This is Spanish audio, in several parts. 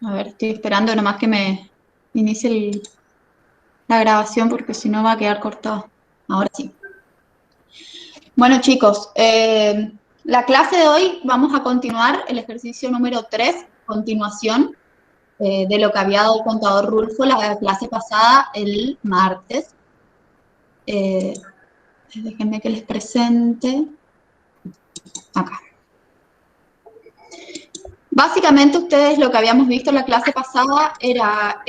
A ver, estoy esperando nomás que me inicie la grabación porque si no va a quedar cortado. Ahora sí. Bueno, chicos, la clase de hoy vamos a continuar el ejercicio número 3, continuación de lo que había dado el contador Rulfo la clase pasada, el martes. Déjenme que les presente. Acá. Básicamente, ustedes lo que habíamos visto en la clase pasada era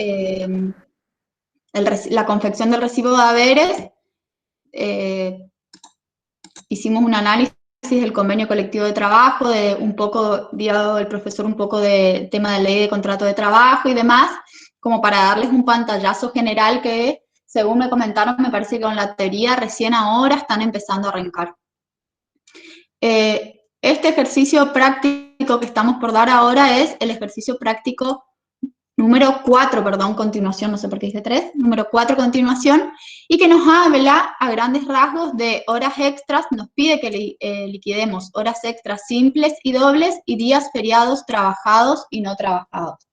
la confección del recibo de haberes. Hicimos un análisis del convenio colectivo de trabajo, de un poco, dio el profesor un poco de tema de ley de contrato de trabajo y demás, como para darles un pantallazo general que, según me comentaron, me parece que con la teoría recién ahora están empezando a arrancar. Este ejercicio práctico que estamos por dar ahora es el ejercicio práctico número 4, perdón, continuación, no sé por qué dice 3, número 4, continuación, y que nos habla a grandes rasgos de horas extras, nos pide que liquidemos horas extras simples y dobles y días feriados trabajados y no trabajados.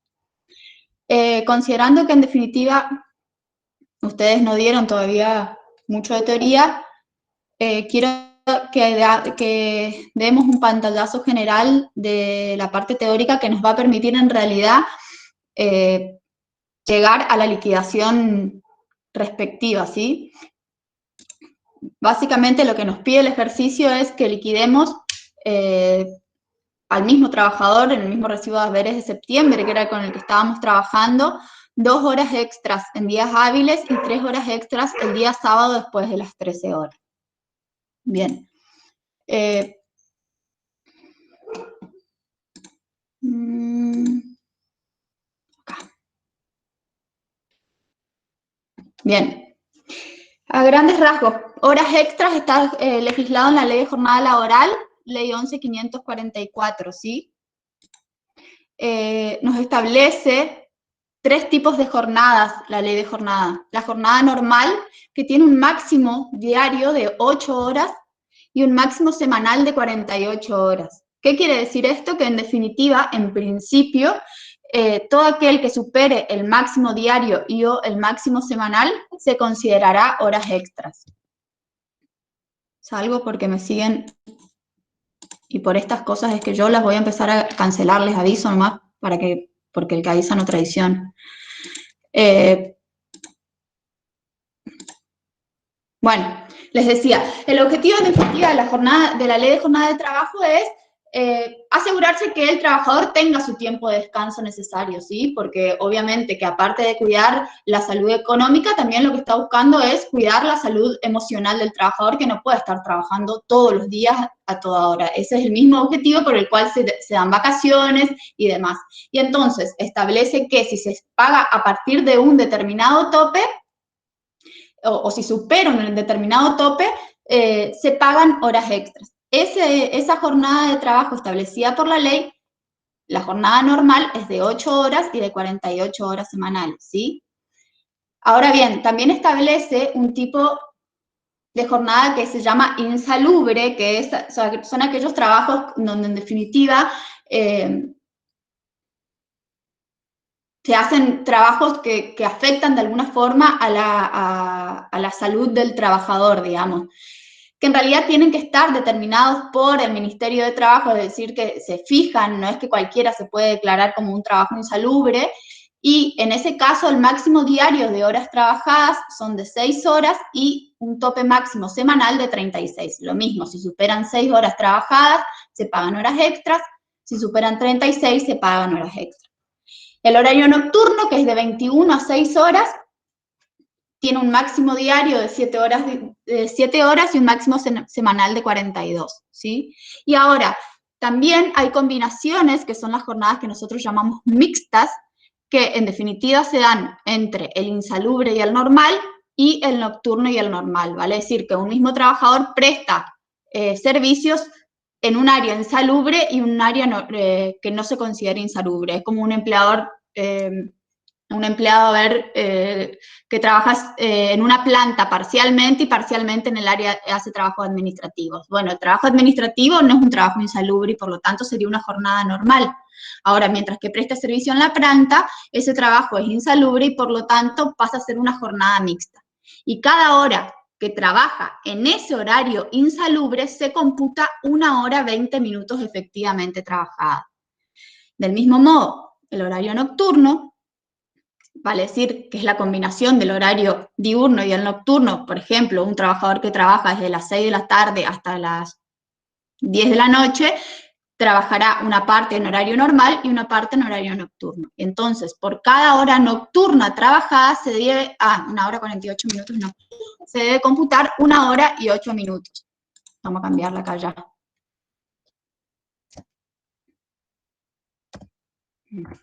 Considerando que en definitiva ustedes no dieron todavía mucho de teoría, quiero que demos un pantallazo general de la parte teórica que nos va a permitir en realidad llegar a la liquidación respectiva, ¿sí? Básicamente lo que nos pide el ejercicio es que liquidemos al mismo trabajador en el mismo recibo de haberes de septiembre, que era con el que estábamos trabajando, 2 horas extras en días hábiles y 3 horas extras el día sábado después de las 13 horas. Bien. Acá. Bien. A grandes rasgos, horas extras está legislado en la Ley de Jornada Laboral, Ley 11.544, ¿sí? Nos establece 3 tipos de jornadas, la ley de jornada. La jornada normal, que tiene un máximo diario de 8 horas y un máximo semanal de 48 horas. ¿Qué quiere decir esto? Que en definitiva, en principio, todo aquel que supere el máximo diario y o el máximo semanal se considerará horas extras. Salgo porque me siguen y por estas cosas es que yo las voy a empezar a cancelar, les aviso nomás, porque el que avisa no traiciona. Bueno, les decía, el objetivo en definitiva de la ley de jornada de trabajo es asegurarse que el trabajador tenga su tiempo de descanso necesario, ¿sí? Porque obviamente que aparte de cuidar la salud económica, también lo que está buscando es cuidar la salud emocional del trabajador, que no puede estar trabajando todos los días a toda hora. Ese es el mismo objetivo por el cual se dan vacaciones y demás. Y entonces establece que si se paga a partir de un determinado tope, o si superan un determinado tope, se pagan horas extras. Esa jornada de trabajo establecida por la ley, la jornada normal es de 8 horas y de 48 horas semanales, ¿sí? Ahora bien, también establece un tipo de jornada que se llama insalubre, que son aquellos trabajos donde en definitiva se hacen trabajos que afectan de alguna forma a la salud del trabajador, digamos, que en realidad tienen que estar determinados por el Ministerio de Trabajo, es decir, que se fijan, no es que cualquiera se puede declarar como un trabajo insalubre, y en ese caso el máximo diario de horas trabajadas son de 6 horas y un tope máximo semanal de 36. Lo mismo, si superan 6 horas trabajadas, se pagan horas extras, si superan 36, se pagan horas extras. El horario nocturno, que es de 21 a 6 horas, tiene un máximo diario de 7 horas y un máximo semanal de 42, ¿sí? Y ahora, también hay combinaciones, que son las jornadas que nosotros llamamos mixtas, que en definitiva se dan entre el insalubre y el normal, y el nocturno y el normal, ¿vale? Es decir, que un mismo trabajador presta servicios en un área insalubre y un área que no se considera insalubre. Es como un empleador a ver, que trabajas en una planta parcialmente y parcialmente en el área hace trabajos administrativos. Bueno, el trabajo administrativo no es un trabajo insalubre y por lo tanto sería una jornada normal. Ahora, mientras que presta servicio en la planta, ese trabajo es insalubre y por lo tanto pasa a ser una jornada mixta. Y cada hora que trabaja en ese horario insalubre se computa 1 hora 20 minutos efectivamente trabajada. Del mismo modo, el horario nocturno, vale decir que es la combinación del horario diurno y el nocturno. Por ejemplo, un trabajador que trabaja desde las 6 de la tarde hasta las 10 de la noche, trabajará una parte en horario normal y una parte en horario nocturno. Entonces, por cada hora nocturna trabajada se debe, 1 hora 48 minutos no, se debe computar 1 hora y 8 minutos. Vamos a cambiarla acá ya. Bien.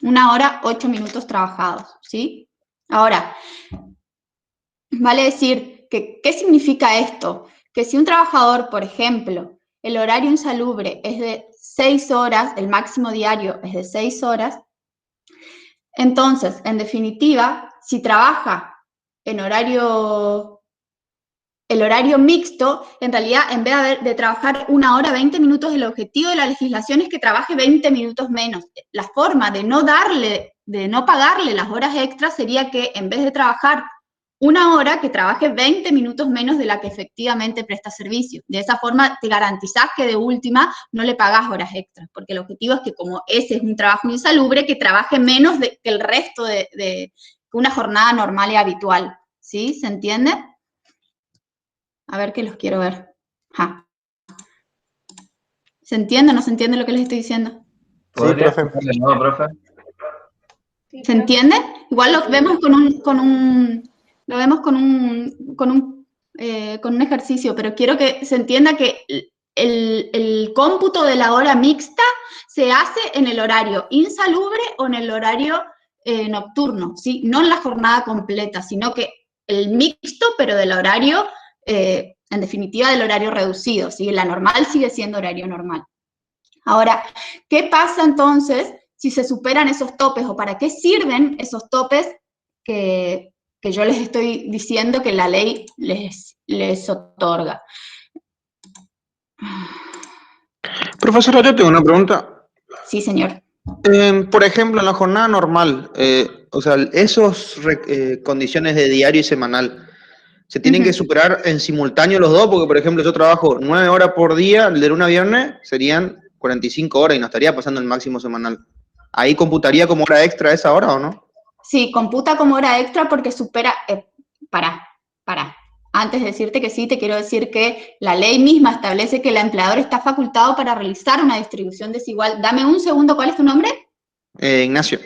1 hora 8 minutos trabajados, ¿sí? Ahora, vale decir que, ¿qué significa esto? Que si un trabajador, por ejemplo, el horario insalubre es de 6 horas, el máximo diario es de 6 horas, entonces, en definitiva, si trabaja en el horario mixto, en realidad, en vez de trabajar 1 hora 20 minutos, el objetivo de la legislación es que trabaje 20 minutos menos. La forma de no pagarle las horas extras sería que en vez de trabajar 1 hora, que trabaje 20 minutos menos de la que efectivamente presta servicio. De esa forma te garantizás que de última no le pagás horas extras, porque el objetivo es que como ese es un trabajo insalubre, que trabaje menos que el resto de una jornada normal y habitual. ¿Sí? ¿Se entiende? A ver que los quiero ver. ¿Se entiende o no se entiende lo que les estoy diciendo? Sí, profe. No, profe. ¿Se entiende? Igual lo vemos con un ejercicio, pero quiero que se entienda que el cómputo de la hora mixta se hace en el horario insalubre o en el horario nocturno, ¿sí? No en la jornada completa, sino que el mixto, pero del horario, en definitiva, del horario reducido, ¿sí? La normal sigue siendo horario normal. Ahora, ¿qué pasa entonces si se superan esos topes o para qué sirven esos topes que yo les estoy diciendo que la ley les otorga? Profesora, yo tengo una pregunta. Sí, señor. Por ejemplo, en la jornada normal, o sea, esos condiciones de diario y semanal, ¿se tienen que superar en simultáneo los dos? Porque, por ejemplo, yo trabajo 9 horas por día, de lunes a viernes, serían 45 horas y no estaría pasando el máximo semanal. ¿Ahí computaría como hora extra esa hora o no? Sí, computa como hora extra porque supera... Pará. Antes de decirte que sí, te quiero decir que la ley misma establece que el empleador está facultado para realizar una distribución desigual. Dame un segundo, ¿cuál es tu nombre? Ignacio.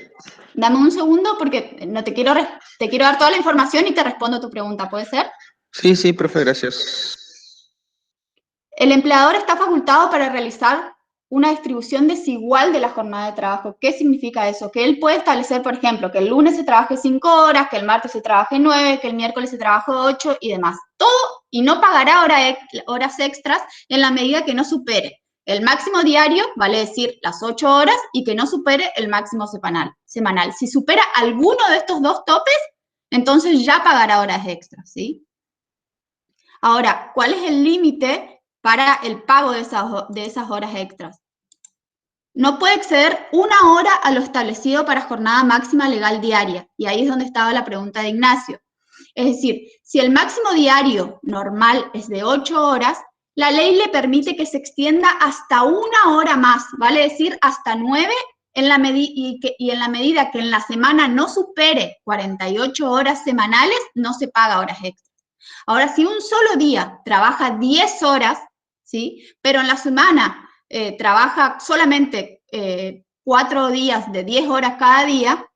Dame un segundo porque no te quiero dar toda la información y te respondo tu pregunta, ¿puede ser? Sí, profe, gracias. El empleador está facultado para realizar una distribución desigual de la jornada de trabajo. ¿Qué significa eso? Que él puede establecer, por ejemplo, que el lunes se trabaje 5 horas, que el martes se trabaje 9, que el miércoles se trabaje 8 y demás. Todo, y no pagará horas extras en la medida que no supere el máximo diario, vale decir las 8 horas, y que no supere el máximo semanal. Si supera alguno de estos dos topes, entonces ya pagará horas extras, ¿sí? Ahora, ¿cuál es el límite para el pago de esas horas extras? No puede exceder 1 hora a lo establecido para jornada máxima legal diaria. Y ahí es donde estaba la pregunta de Ignacio. Es decir, si el máximo diario normal es de 8 horas, la ley le permite que se extienda hasta 1 hora más, vale decir hasta 9, y en la medida que en la semana no supere 48 horas semanales, no se paga horas extras. Ahora, si un solo día trabaja 10 horas, ¿sí? Pero en la semana trabaja solamente 4 días de 10 horas cada día,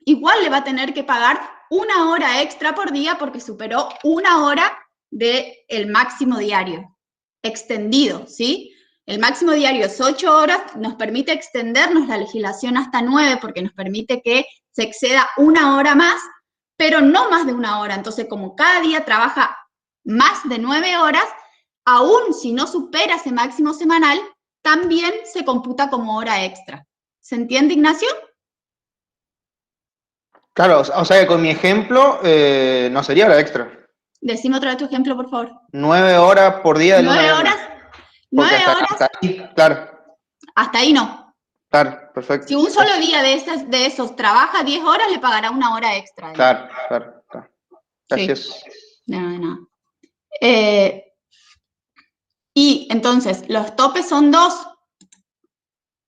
igual le va a tener que pagar 1 hora extra por día porque superó 1 hora del máximo diario, extendido, ¿sí? El máximo diario es 8 horas, nos permite extendernos la legislación hasta 9 porque nos permite que se exceda 1 hora más, pero no más de 1 hora. Entonces, como cada día trabaja más de 9 horas, aún si no supera ese máximo semanal, también se computa como hora extra. ¿Se entiende, Ignacio? Claro, o sea que con mi ejemplo no sería hora extra. Decime otra vez tu ejemplo, por favor. 9 horas por día de lunes a 9 viernes. horas. Porque 9 horas. hasta ahí, claro. Hasta ahí no. Claro, perfecto. Si un solo día de esos trabaja 10 horas, le pagará 1 hora extra. Claro. Gracias. Sí. No. Y entonces, los topes son 2.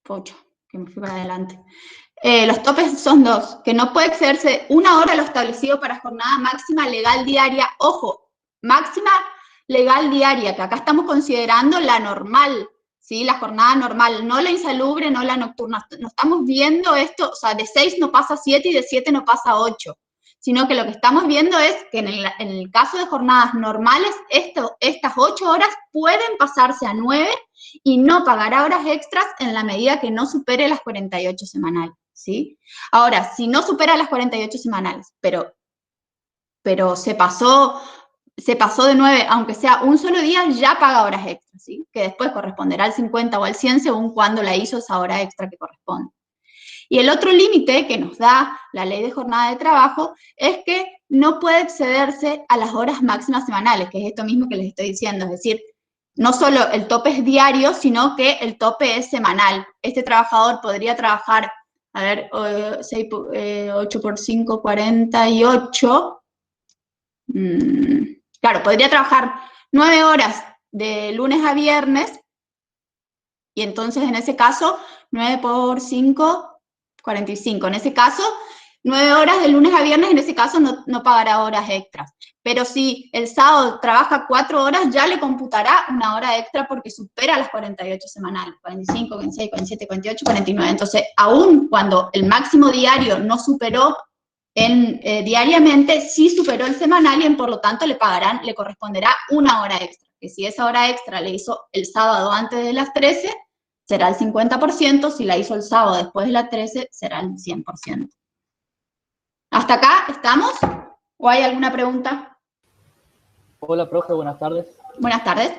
Pucha, que me fui para adelante. Los topes son 2, que no puede excederse 1 hora lo establecido para jornada máxima legal diaria. Ojo, máxima legal diaria, que acá estamos considerando la normal, ¿sí? La jornada normal, no la insalubre, no la nocturna. No estamos viendo esto, o sea, de 6 no pasa a 7 y de 7 no pasa a 8, sino que lo que estamos viendo es que en el caso de jornadas normales, estas 8 horas pueden pasarse a 9 y no pagará horas extras en la medida que no supere las 48 semanales, ¿sí? Ahora, si no supera las 48 semanales, pero se pasó de 9, aunque sea un solo día, ya paga horas extras, ¿sí? Que después corresponderá al 50 o al 100 según cuándo la hizo esa hora extra que corresponde. Y el otro límite que nos da la ley de jornada de trabajo es que no puede excederse a las horas máximas semanales, que es esto mismo que les estoy diciendo, es decir, no solo el tope es diario, sino que el tope es semanal. Este trabajador podría trabajar, 8 por 5, 48. Claro, podría trabajar 9 horas de lunes a viernes, y entonces en ese caso, 9 por 5, 45. En ese caso, 9 horas de lunes a viernes, en ese caso no pagará horas extras. Pero si el sábado trabaja 4 horas, ya le computará 1 hora extra porque supera las 48 semanales, 45, 26, 47, 48, 49. Entonces, aún cuando el máximo diario no superó diariamente, sí superó el semanal y por lo tanto le corresponderá 1 hora extra. Que si esa hora extra le hizo el sábado antes de las 13, será el 50%, si la hizo el sábado después de las 13, será el 100%. ¿Hasta acá estamos? ¿O hay alguna pregunta? Hola, profe, buenas tardes. Buenas tardes.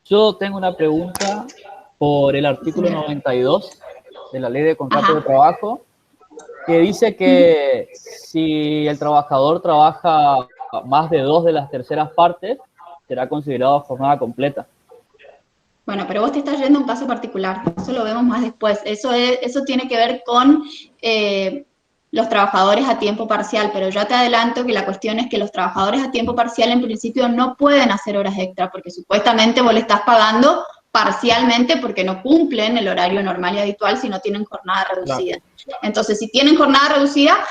Yo tengo una pregunta por el artículo 92 de la Ley de Contrato de Trabajo, que dice que si el trabajador trabaja más de 2 de las terceras partes, será considerado jornada completa. Bueno, pero vos te estás yendo a un caso particular, eso lo vemos más después. Eso tiene que ver con los trabajadores a tiempo parcial, pero ya te adelanto que la cuestión es que los trabajadores a tiempo parcial en principio no pueden hacer horas extra, porque supuestamente vos le estás pagando parcialmente porque no cumplen el horario normal y habitual si no tienen jornada reducida. Claro. Entonces, si tienen jornada reducida,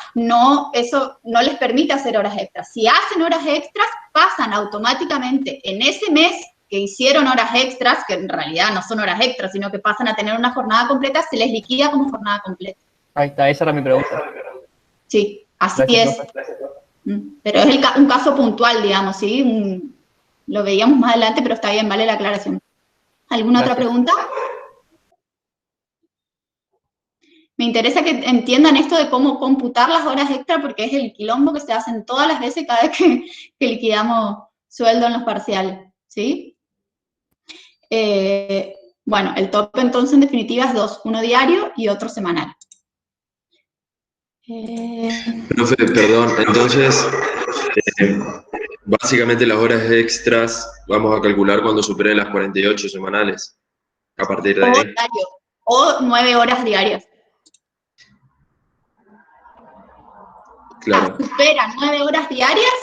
eso no les permite hacer horas extras. Si hacen horas extras, pasan automáticamente en ese mes que hicieron horas extras, que en realidad no son horas extras, sino que pasan a tener una jornada completa, se les liquida como jornada completa. Ahí está, esa era mi pregunta. Sí, así Gracias, es. Gracias. Pero es un caso puntual, digamos, ¿sí? Lo veíamos más adelante, pero está bien, vale la aclaración. ¿Alguna otra pregunta? Me interesa que entiendan esto de cómo computar las horas extra, porque es el quilombo que se hacen todas las veces cada vez que liquidamos sueldo en los parciales, ¿sí? Bueno, el tope entonces en definitiva es 2, uno diario y otro semanal. Profe, perdón, entonces, básicamente las horas extras vamos a calcular cuando superen las 48 semanales, a partir de ahí. Diario, o 9 horas diarias. Claro. Supera 9 horas diarias,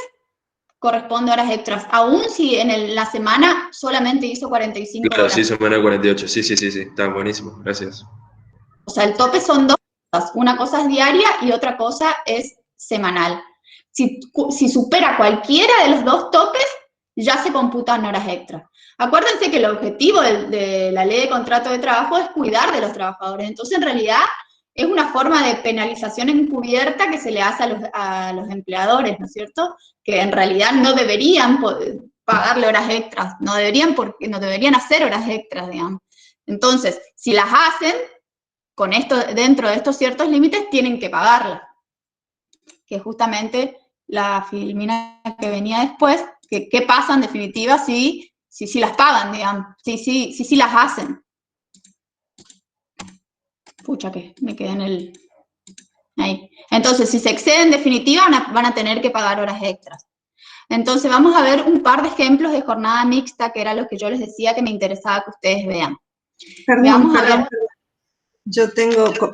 corresponde a horas extras, aún si en la semana solamente hizo 45 claro, horas. Sí, semana 48, sí, está buenísimo, gracias. O sea, el tope son 2 cosas, una cosa es diaria y otra cosa es semanal. Si supera cualquiera de los 2 topes, ya se computan horas extras. Acuérdense que el objetivo de la ley de contrato de trabajo es cuidar de los trabajadores, entonces en realidad es una forma de penalización encubierta que se le hace a los empleadores, ¿no es cierto? Que en realidad no deberían pagarle horas extras, no deberían hacer horas extras, digamos. Entonces, si las hacen, con esto, dentro de estos ciertos límites, tienen que pagarlas. Que es justamente la filmina que venía después, que qué pasa en definitiva si las pagan, digamos, si las hacen. Pucha, que me quedé en el... Ahí. Entonces, si se exceden en definitiva, van a tener que pagar horas extras. Entonces vamos a ver un par de ejemplos de jornada mixta, que era lo que yo les decía que me interesaba que ustedes vean. Perdón, yo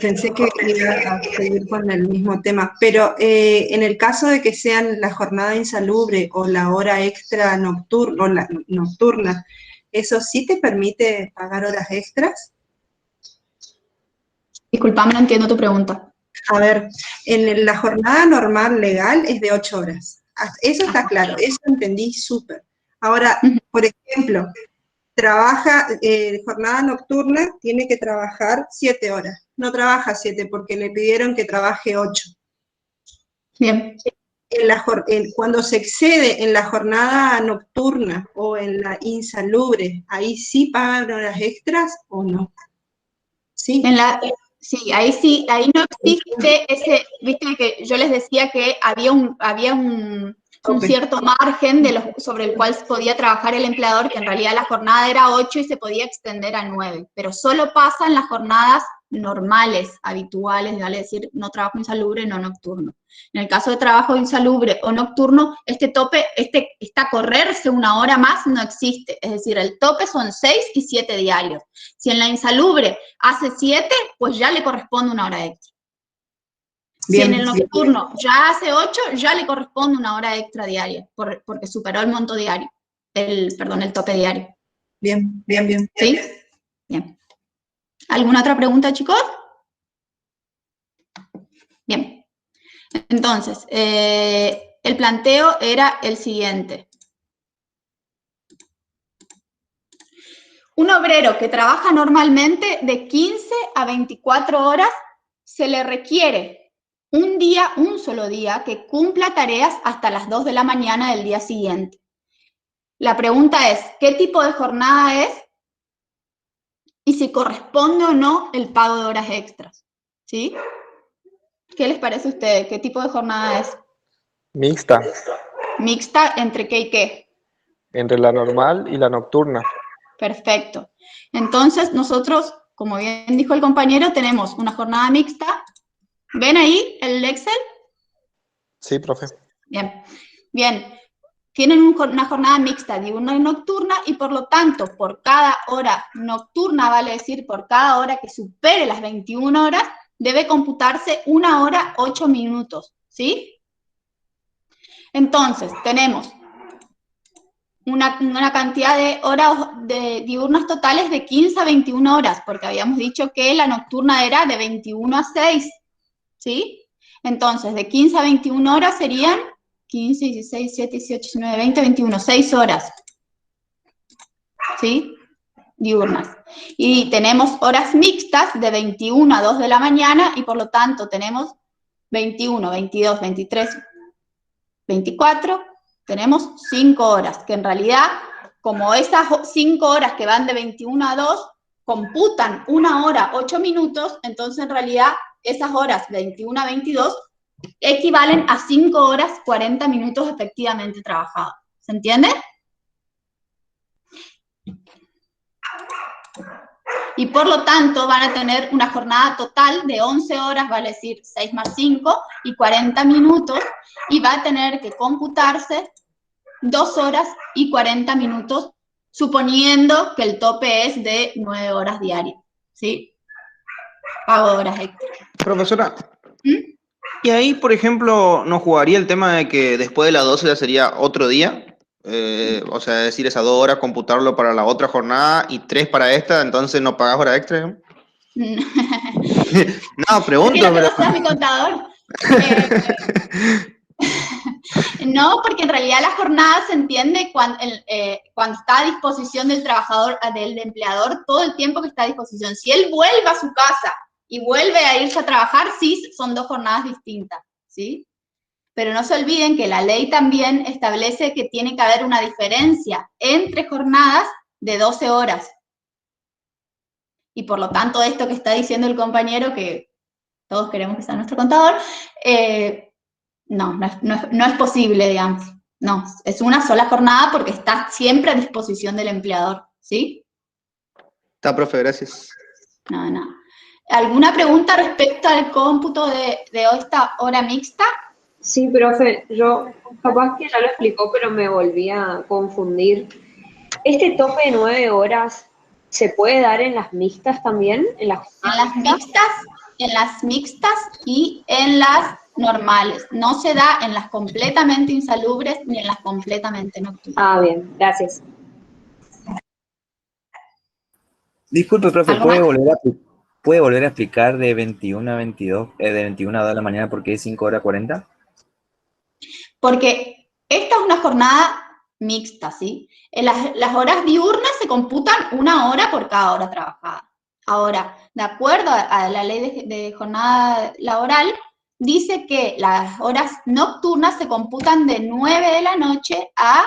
pensé que iba a seguir con el mismo tema, pero en el caso de que sean la jornada insalubre o la hora extra nocturna, o la nocturna, ¿eso sí te permite pagar horas extras? Disculpame, no entiendo tu pregunta. A ver, en la jornada normal legal es de 8 horas. Eso está claro, eso entendí súper. Ahora, por ejemplo, trabaja jornada nocturna, tiene que trabajar 7 horas. No trabaja 7 porque le pidieron que trabaje 8. Bien. Cuando se excede en la jornada nocturna o en la insalubre, ¿ahí sí pagan horas extras o no? Sí. Sí, ahí no existe ese, viste que yo les decía que había un cierto margen sobre el cual podía trabajar el empleador, que en realidad la jornada era 8 y se podía extender a 9, pero solo pasa en las jornadas normales, habituales, vale decir, no trabajo insalubre, no nocturno. En el caso de trabajo insalubre o nocturno, este tope, está correrse una hora más, no existe. Es decir, el tope son 6 y 7 diarios. Si en la insalubre hace 7, pues ya le corresponde una hora extra. Bien, si en el nocturno ya hace 8, ya le corresponde una hora extra diaria, porque superó el monto diario, el tope diario. Bien, bien, bien. ¿Sí? Bien. ¿Alguna otra pregunta, chicos? Bien. Entonces, el planteo era el siguiente. Un obrero que trabaja normalmente de 15 a 24 horas, se le requiere un solo día, que cumpla tareas hasta las 2 de la mañana del día siguiente. La pregunta es, ¿qué tipo de jornada es? Y si corresponde o no el pago de horas extras. ¿Sí? ¿Qué les parece a ustedes? ¿Qué tipo de jornada es? Mixta. ¿Mixta entre qué y qué? Entre la normal y la nocturna. Perfecto. Entonces, nosotros, como bien dijo el compañero, tenemos una jornada mixta. ¿Ven ahí el Excel? Sí, profe. Bien. Bien. Tienen una jornada mixta diurna y nocturna, y por lo tanto, por cada hora nocturna, vale decir, por cada hora que supere las 21 horas, debe computarse 1 hora 8 minutos, ¿sí? Entonces, tenemos una cantidad de horas diurnas totales de 15 a 21 horas, porque habíamos dicho que la nocturna era de 21 a 6, ¿sí? Entonces, de 15 a 21 horas serían 15, 16, 17, 18, 19, 20, 21, 6 horas, ¿sí? Diurnas. Y tenemos horas mixtas de 21 a 2 de la mañana, y por lo tanto tenemos 21, 22, 23, 24, tenemos 5 horas, que en realidad, como esas 5 horas que van de 21 a 2, computan 1 hora 8 minutos, entonces en realidad esas horas 21 a 22 equivalen a 5 horas 40 minutos efectivamente trabajados. ¿Se entiende? Y por lo tanto van a tener una jornada total de 11 horas, vale decir 6 más 5, y 40 minutos, y va a tener que computarse 2 horas y 40 minutos, suponiendo que el tope es de 9 horas diarias, ¿sí? Pago de horas extra. Profesora, ¿y ahí, por ejemplo, no jugaría el tema de que después de las 12 ya sería otro día? O sea, decir esas 2 horas, computarlo para la otra jornada y 3 para esta, entonces no pagás hora extra. No, pregunto. Quiero que no seas mi contador. No, porque en realidad la jornada se entiende cuando está a disposición del trabajador, del empleador, todo el tiempo que está a disposición. Si él vuelve a su casa y vuelve a irse a trabajar, sí, son 2 jornadas distintas, ¿sí? Pero no se olviden que la ley también establece que tiene que haber una diferencia entre jornadas de 12 horas. Y por lo tanto, esto que está diciendo el compañero, que todos queremos que sea nuestro contador, no es posible, digamos. No, es una sola jornada porque está siempre a disposición del empleador, ¿sí? Está, profe, gracias. No. ¿Alguna pregunta respecto al cómputo de esta hora mixta? Sí, profe, yo capaz que ya lo explicó, pero me volví a confundir. ¿Este tope de 9 horas se puede dar en las mixtas también? ¿En las En las mixtas y en las normales. No se da en las completamente insalubres ni en las completamente nocturnas. Ah, bien, gracias. Disculpe, profe, ¿Algo más? ¿puede volver a explicar de 21 a 22, de 21 a 2 de la mañana por qué es 5 horas 40? Porque esta es una jornada mixta, ¿sí? En las horas diurnas se computan 1 hora por cada hora trabajada. Ahora, de acuerdo a la ley de jornada laboral, dice que las horas nocturnas se computan de 9 de la noche a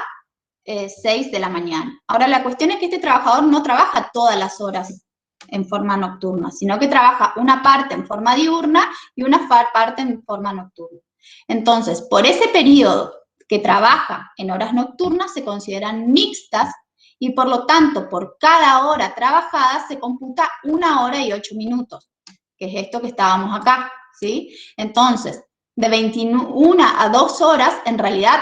6 de la mañana. Ahora, la cuestión es que este trabajador no trabaja todas las horas en forma nocturna, sino que trabaja una parte en forma diurna y una parte en forma nocturna. Entonces, por ese periodo que trabaja en horas nocturnas se consideran mixtas y por lo tanto, por cada hora trabajada se computa 1 hora y 8 minutos, que es esto que estábamos acá, ¿sí? Entonces, de 21 a 2 horas, en realidad,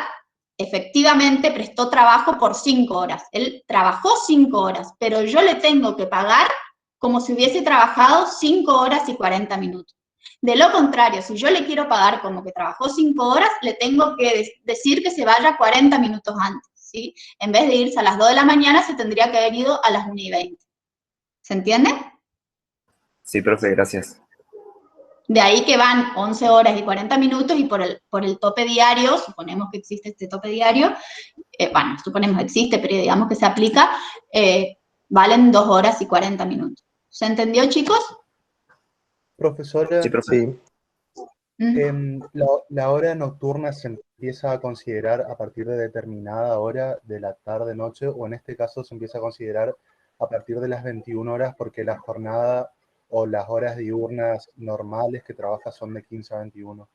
efectivamente prestó trabajo por 5 horas. Él trabajó 5 horas, pero yo le tengo que pagar como si hubiese trabajado 5 horas y 40 minutos. De lo contrario, si yo le quiero pagar como que trabajó 5 horas, le tengo que decir que se vaya 40 minutos antes, ¿sí? En vez de irse a las 2 de la mañana, se tendría que haber ido a las 1:20. ¿Se entiende? Sí, profe, gracias. De ahí que van 11 horas y 40 minutos y por el tope diario, suponemos que existe este tope diario, bueno, suponemos que existe, pero digamos que se aplica, valen 2 horas y 40 minutos. ¿Se entendió, chicos? Profesora, Sí, profe. Sí. la hora nocturna se empieza a considerar a partir de determinada hora de la tarde-noche, o en este caso se empieza a considerar a partir de las 21 horas porque la jornada o las horas diurnas normales que trabaja son de 15 a 21.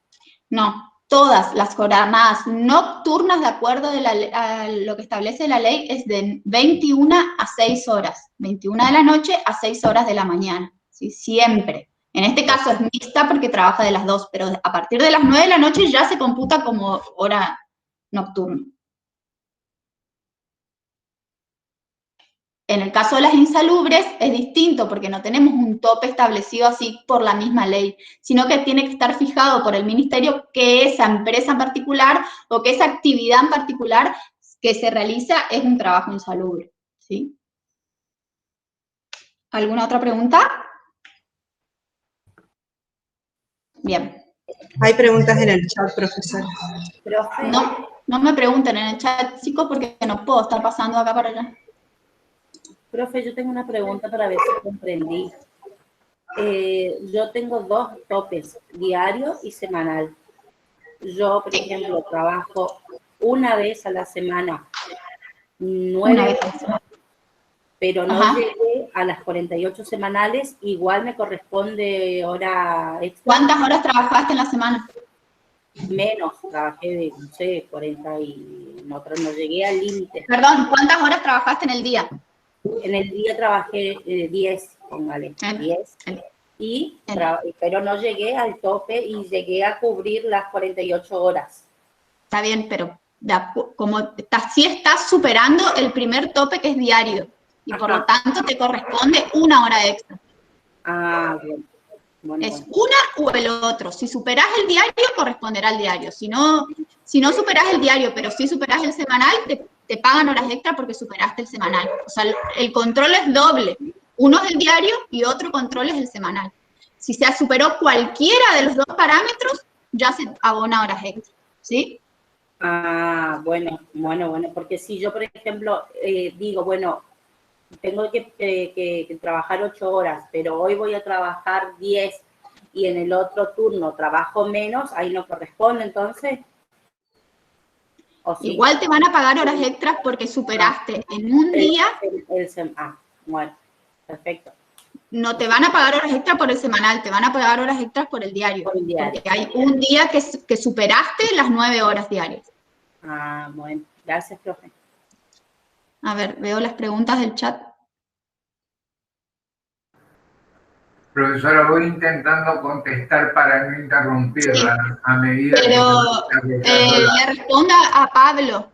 No, todas las jornadas nocturnas, de acuerdo a lo que establece la ley, es de 21 a 6 horas, 21 de la noche a 6 horas de la mañana, ¿sí? Siempre. En este caso es mixta porque trabaja de las 2, pero a partir de las 9 de la noche ya se computa como hora nocturna. En el caso de las insalubres es distinto porque no tenemos un tope establecido así por la misma ley, sino que tiene que estar fijado por el ministerio que esa empresa en particular o que esa actividad en particular que se realiza es un trabajo insalubre, ¿sí? ¿Alguna otra pregunta? Bien. Hay preguntas en el chat, profesor. Profe, No me pregunten en el chat, chicos, porque no puedo estar pasando acá para allá. Profe, yo tengo una pregunta para ver si comprendí. Yo tengo 2 topes, diario y semanal. Yo, por ejemplo, trabajo una vez a la semana, 9 horas, pero no llegué a las 48 semanales, igual me corresponde hora extra. ¿Cuántas horas trabajaste en la semana? Menos, trabajé de, no sé, 40 y no llegué al límite. Perdón, ¿cuántas horas trabajaste en el día? En el día trabajé 10, póngale, 10. Pero no llegué al tope y llegué a cubrir las 48 horas. Está bien, pero sí estás superando el primer tope que es diario y por lo tanto te corresponde 1 hora extra. Ah, bien. Bueno, es una o el otro. Si superás el diario, corresponderá al diario. Si no superás el diario, pero si superás el semanal, te pagan horas extra porque superaste el semanal. O sea, el control es doble. Uno es el diario y otro control es el semanal. Si se superó cualquiera de los 2 parámetros, ya se abona horas extra, ¿sí? Ah, bueno, porque si yo, por ejemplo, digo, bueno, tengo que trabajar 8 horas, pero hoy voy a trabajar 10 y en el otro turno trabajo menos, ahí no corresponde, entonces. ¿O sí? Igual te van a pagar horas extras porque superaste en un día. Bueno, perfecto. No te van a pagar horas extras por el semanal, te van a pagar horas extras por el diario. Porque hay un día que superaste las 9 horas diarias. Ah, bueno. Gracias, profe. A ver, veo las preguntas del chat. Profesora, voy intentando contestar para no interrumpirla a medida pero que le responda a Pablo.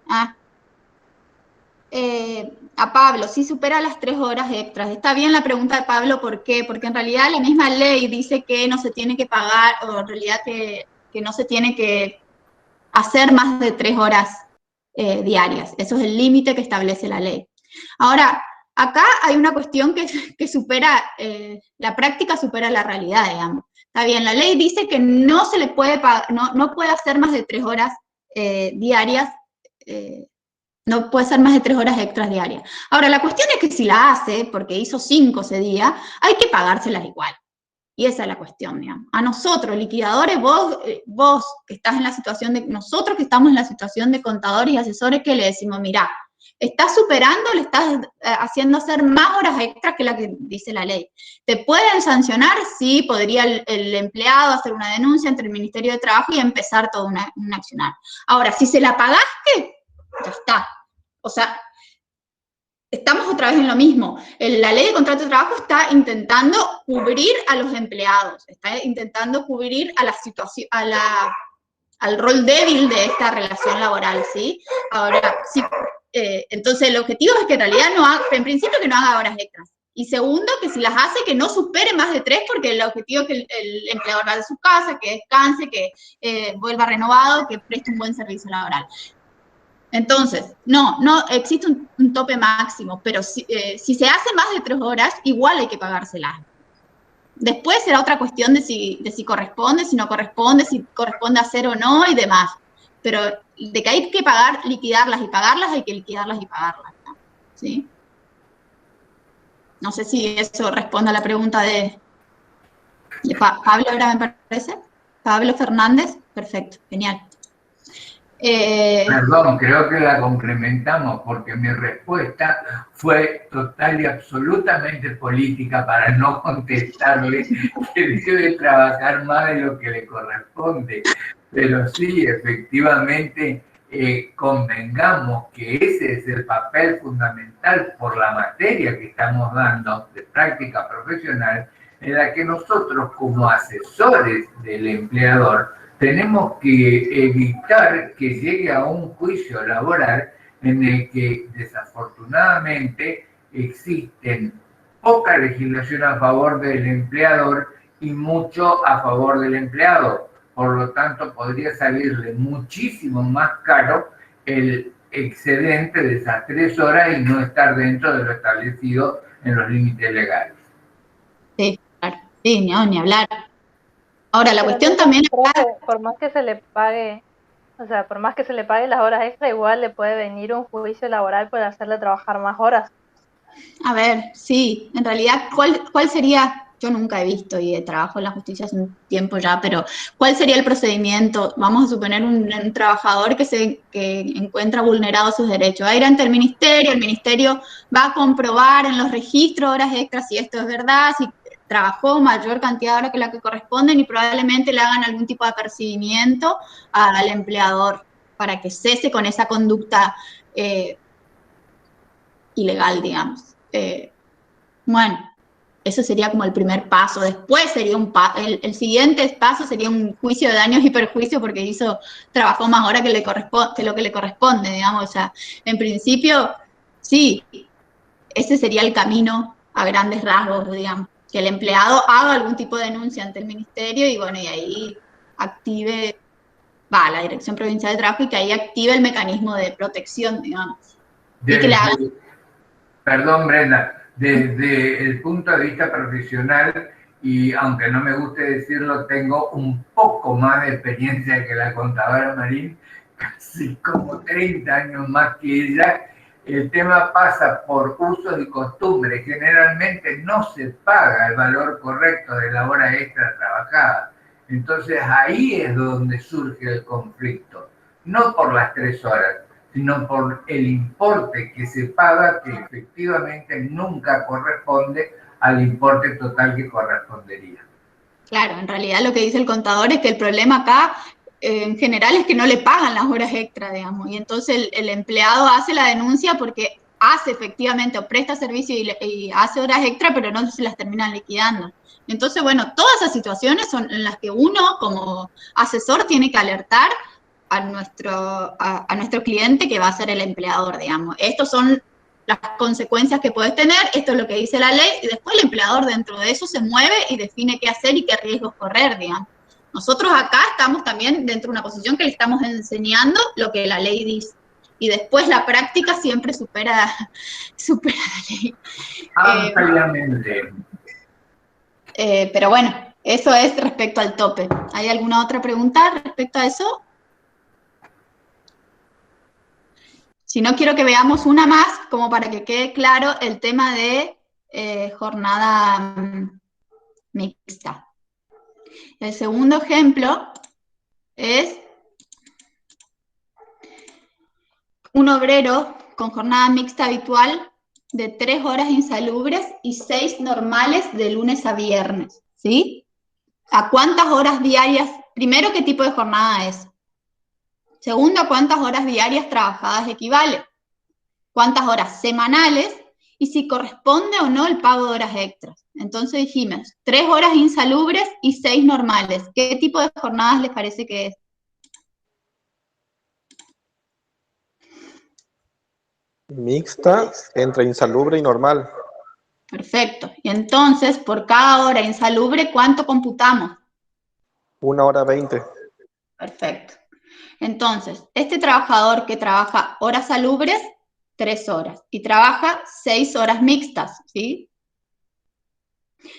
A Pablo, si supera las 3 horas extras. Está bien la pregunta de Pablo, ¿por qué? Porque en realidad la misma ley dice que no se tiene que pagar, o en realidad que no se tiene que hacer más de 3 horas diarias. Eso es el límite que establece la ley. Ahora, acá hay una cuestión que supera, la práctica supera la realidad, digamos. Está bien, la ley dice que no se le puede pagar, no puede hacer más de 3 horas diarias, no puede ser más de 3 horas extras diarias. Ahora, la cuestión es que si la hace, porque hizo 5 ese día, hay que pagárselas igual. Y esa es la cuestión, digamos. A nosotros, liquidadores, vos que estás en la situación de, nosotros que estamos en la situación de contadores y asesores, que le decimos, mirá, estás superando, le estás haciendo hacer más horas extras que la que dice la ley. ¿Te pueden sancionar? Sí, podría el empleado hacer una denuncia ante el Ministerio de Trabajo y empezar todo un accionar. Ahora, si se la pagaste, ya está. O sea, estamos otra vez en lo mismo. La ley de contrato de trabajo está intentando cubrir a los empleados, está intentando cubrir a la situación, al rol débil de esta relación laboral, ¿sí? Ahora, sí, entonces el objetivo es que en realidad no haga, en principio que no haga horas extras. Y segundo, que si las hace, que no supere más de 3, porque el objetivo es que el empleador vaya a su casa, que descanse, que vuelva renovado, que preste un buen servicio laboral. Entonces, no existe un tope máximo, pero si se hace más de 3 horas, igual hay que pagárselas. Después será otra cuestión de si corresponde, si no corresponde, si corresponde hacer o no y demás. Pero de que hay que pagar, liquidarlas y pagarlas, hay que liquidarlas y pagarlas, ¿no? ¿Sí? No sé si eso responde a la pregunta de Pablo, ahora me parece. Pablo Fernández, perfecto, genial. Perdón, creo que la complementamos porque mi respuesta fue total y absolutamente política para no contestarle que debe trabajar más de lo que le corresponde. Pero sí, efectivamente, convengamos que ese es el papel fundamental por la materia que estamos dando de práctica profesional, en la que nosotros como asesores del empleador tenemos que evitar que llegue a un juicio laboral en el que desafortunadamente existen poca legislación a favor del empleador y mucho a favor del empleado. Por lo tanto, podría salirle muchísimo más caro el excedente de esas 3 horas y no estar dentro de lo establecido en los límites legales. Sí, claro. Sí, ni hablar. Ahora, la cuestión también es que por más que se le pague, o sea, por más que se le pague las horas extra, igual le puede venir un juicio laboral por hacerle trabajar más horas. A ver, sí, en realidad, ¿cuál sería? Yo nunca he visto y trabajo en la justicia hace un tiempo ya, pero ¿cuál sería el procedimiento? Vamos a suponer un trabajador que encuentra vulnerados sus derechos. Va a ir ante el ministerio va a comprobar en los registros horas extras si esto es verdad, si trabajó mayor cantidad de horas que la que corresponden y probablemente le hagan algún tipo de apercibimiento al empleador para que cese con esa conducta ilegal, digamos. Bueno, eso sería como el primer paso. Después sería el siguiente paso sería un juicio de daños y perjuicios porque trabajó más horas que lo que le corresponde, digamos. O sea, en principio, sí, ese sería el camino a grandes rasgos, digamos. Que el empleado haga algún tipo de denuncia ante el ministerio y bueno, y ahí active, la Dirección Provincial de Trabajo y que ahí active el mecanismo de protección, digamos. Perdón, Brenda, desde el punto de vista profesional, y aunque no me guste decirlo, tengo un poco más de experiencia que la contadora Marín, casi como 30 años más que ella. El tema pasa por usos y costumbres. Generalmente no se paga el valor correcto de la hora extra trabajada. Entonces ahí es donde surge el conflicto. No por las 3 horas, sino por el importe que se paga, que efectivamente nunca corresponde al importe total que correspondería. Claro, en realidad lo que dice el contador es que el problema acá en general es que no le pagan las horas extra, digamos, y entonces el empleado hace la denuncia porque hace efectivamente o presta servicio y hace horas extra, pero no se las terminan liquidando. Entonces, bueno, todas esas situaciones son en las que uno como asesor tiene que alertar a nuestro cliente, que va a ser el empleador, digamos. Estos son las consecuencias que puedes tener, esto es lo que dice la ley, y después el empleador dentro de eso se mueve y define qué hacer y qué riesgos correr, digamos. Nosotros acá estamos también dentro de una posición que le estamos enseñando lo que la ley dice. Y después la práctica siempre supera la ley. Ampliamente. Pero bueno, eso es respecto al tope. ¿Hay alguna otra pregunta respecto a eso? Si no, quiero que veamos una más, como para que quede claro el tema de jornada mixta. El segundo ejemplo es un obrero con jornada mixta habitual de 3 horas insalubres y 6 normales de lunes a viernes, ¿sí? ¿A cuántas horas diarias? Primero, ¿qué tipo de jornada es? Segundo, ¿a cuántas horas diarias trabajadas equivale? ¿Cuántas horas semanales? Y si corresponde o no el pago de horas extras. Entonces dijimos, 3 horas insalubres y 6 normales. ¿Qué tipo de jornadas les parece que es? Mixta entre insalubre y normal. Perfecto. Y entonces, por cada hora insalubre, ¿cuánto computamos? 1 hora 20. Perfecto. Entonces, este trabajador que trabaja horas salubres, 3 horas. Y trabaja 6 horas mixtas, ¿sí?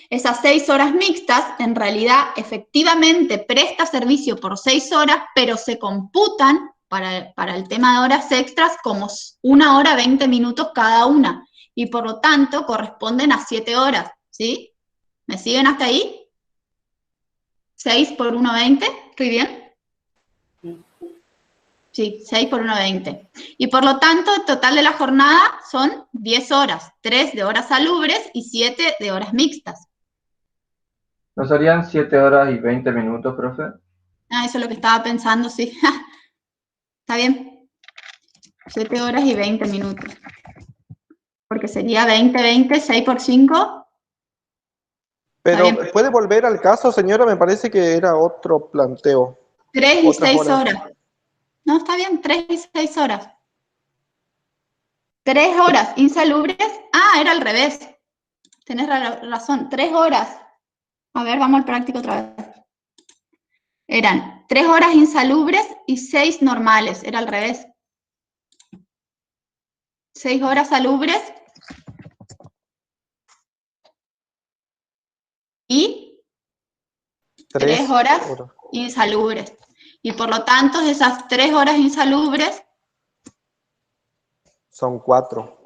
Esas 6 horas mixtas, en realidad, efectivamente presta servicio por 6 horas, pero se computan para el tema de horas extras como 1 hora 20 minutos cada una. Y por lo tanto, corresponden a 7 horas, ¿sí? ¿Me siguen hasta ahí? 6 por 1,20, ¿estoy bien? Sí, 6 por 1,20. Y por lo tanto, el total de la jornada son 10 horas, 3 de horas salubres y 7 de horas mixtas. ¿No serían 7 horas y 20 minutos, profe? Ah, eso es lo que estaba pensando, sí. Está bien. 7 horas y 20 minutos. Porque sería 20, 20, 6 por 5. Pero, ¿puede volver al caso, señora? Me parece que era otro planteo. 3 y 6 horas. No, está bien, 3 y 6 horas. 3 horas insalubres. Ah, era al revés. Tenés razón, 3 horas. A ver, vamos al práctico otra vez. Eran 3 horas insalubres y 6 normales. Era al revés. 6 horas salubres y 3 horas insalubres. Y por lo tanto, esas 3 horas insalubres son 4.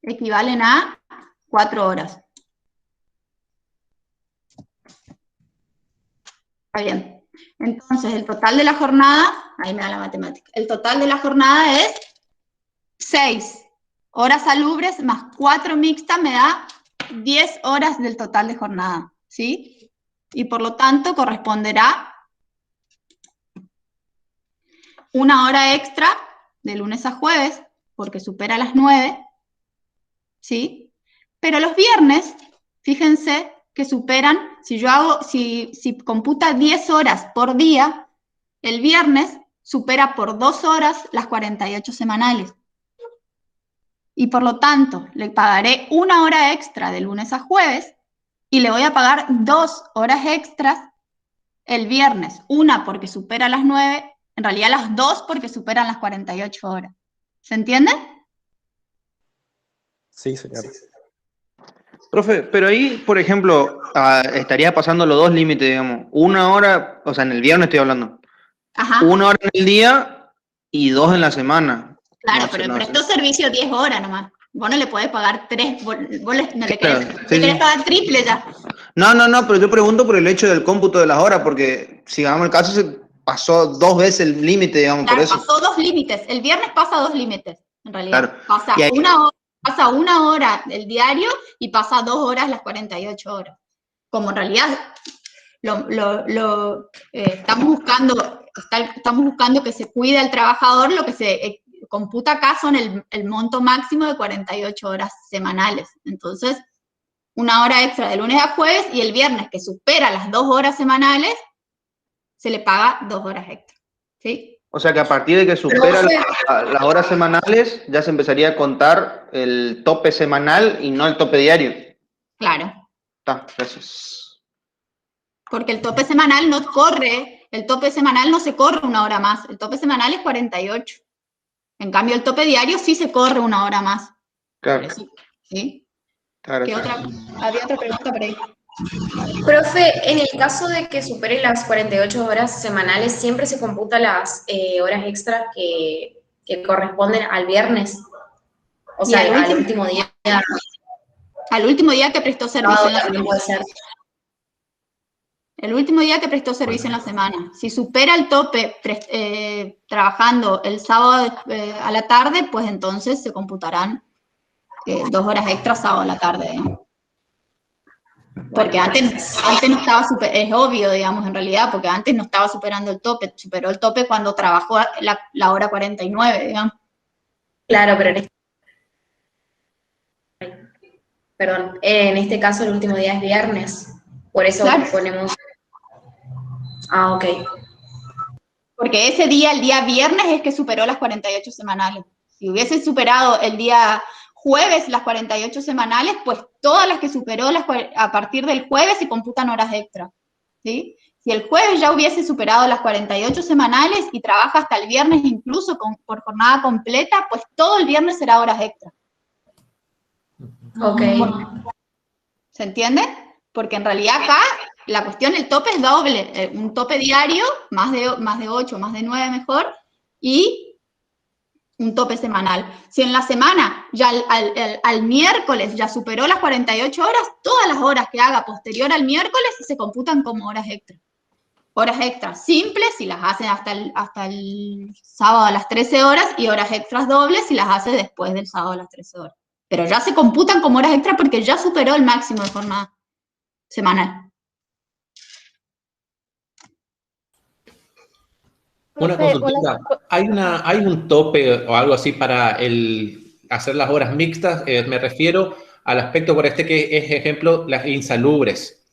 Equivalen a 4 horas. Está bien. Entonces, el total de la jornada, ahí me da la matemática, el total de la jornada es 6 horas salubres más 4 mixtas me da 10 horas del total de jornada, ¿sí? Y por lo tanto corresponderá 1 hora extra de lunes a jueves, porque supera las 9, ¿sí? Pero los viernes, fíjense que superan, si computa 10 horas por día, el viernes supera por 2 horas las 48 semanales. Y por lo tanto, le pagaré 1 hora extra de lunes a jueves y le voy a pagar 2 horas extras el viernes. Una porque supera las 9, en realidad las 2 porque superan las 48 horas. ¿Se entiende? Sí, señora. Profe, pero ahí, por ejemplo, estaría pasando los dos límites, digamos. 1 hora, o sea, en el viernes estoy hablando. Ajá. 1 hora en el día y 2 en la semana. Claro, pero prestó servicio 10 horas nomás. Vos no le podés pagar 3, vos no le querés pagar triple ya. No, pero yo pregunto por el hecho del cómputo de las horas, porque si hagamos el caso, se pasó 2 veces el límite, digamos, claro, por eso. pasó 2 límites. El viernes pasa 2 límites, en realidad. Claro. Pasa 1 hora el diario y pasa 2 horas las 48 horas. Como en realidad estamos buscando que se cuide al trabajador, lo que se computa acá son el monto máximo de 48 horas semanales. Entonces, 1 hora extra de lunes a jueves, y el viernes que supera las 2 horas semanales, se le paga 2 horas extra, ¿sí? O sea que a partir de que supera las horas semanales, ya se empezaría a contar el tope semanal y no el tope diario. Claro. Está, gracias. Porque el tope semanal no corre, el tope semanal no se corre 1 hora más, el tope semanal es 48. En cambio, el tope diario sí se corre 1 hora más. Claro. Eso, ¿sí? Claro. ¿Había otra pregunta por ahí? Profe, en el caso de que supere las 48 horas semanales, ¿siempre se computa las horas extras que corresponden al viernes? O sea, al último día. Al último día que prestó servicio en la semana. Puede ser. El último día que prestó servicio en la semana. Si supera el tope trabajando el sábado a la tarde, pues entonces se computarán 2 horas extras sábado a la tarde. Porque antes no estaba es obvio, digamos, en realidad, porque antes no estaba superando el tope, superó el tope cuando trabajó la hora 49, digamos. Claro, pero en este caso el último día es viernes, por eso ponemos... Ah, ok. Porque ese día, el día viernes, es que superó las 48 semanales. Si hubiese superado el día jueves las 48 semanales, pues todas las que superó a partir del jueves se computan horas extra, ¿sí? Si el jueves ya hubiese superado las 48 semanales y trabaja hasta el viernes incluso por jornada completa, pues todo el viernes será horas extra. Ok. ¿Se entiende? Porque en realidad acá la cuestión, el tope es doble, un tope diario, más de 8, más de 9 mejor, y un tope semanal. Si en la semana, ya al miércoles, ya superó las 48 horas, todas las horas que haga posterior al miércoles se computan como horas extras. Horas extras simples si las hacen hasta el sábado a las 13 horas, y horas extras dobles si las hace después del sábado a las 13 horas. Pero ya se computan como horas extras porque ya superó el máximo de jornada semanal. Una consulta. ¿Hay un tope o algo así para hacer las horas mixtas? Me refiero al aspecto por que es ejemplo, las insalubres.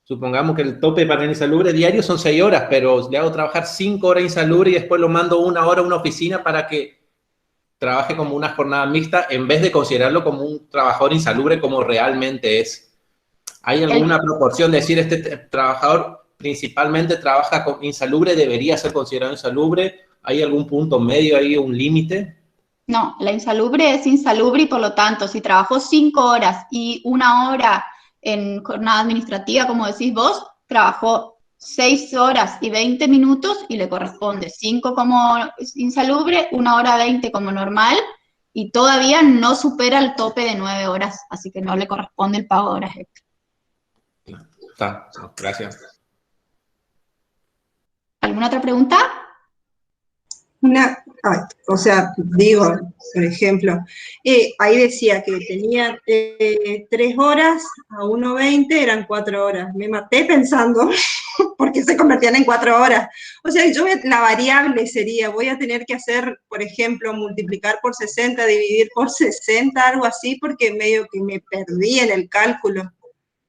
Supongamos que el tope para el insalubre diario son 6 horas, pero le hago trabajar 5 horas insalubre y después lo mando 1 hora a una oficina para que trabaje como una jornada mixta en vez de considerarlo como un trabajador insalubre como realmente es. ¿Hay alguna proporción de decir este trabajador principalmente trabaja con insalubre, debería ser considerado insalubre? ¿Hay algún punto medio ahí, un límite? No, la insalubre es insalubre y por lo tanto, si trabajó 5 horas y 1 hora en jornada administrativa, como decís vos, trabajó 6 horas y 20 minutos y le corresponde 5 como insalubre, 1 hora 20 como normal, y todavía no supera el tope de 9 horas, así que no le corresponde el pago de horas extra. Está, gracias. ¿Alguna otra pregunta? Digo, por ejemplo, ahí decía que tenía 3 horas a 1.20, eran 4 horas. Me maté pensando, porque se convertían en 4 horas. O sea, la variable sería, voy a tener que hacer, por ejemplo, multiplicar por 60, dividir por 60, algo así, porque medio que me perdí en el cálculo.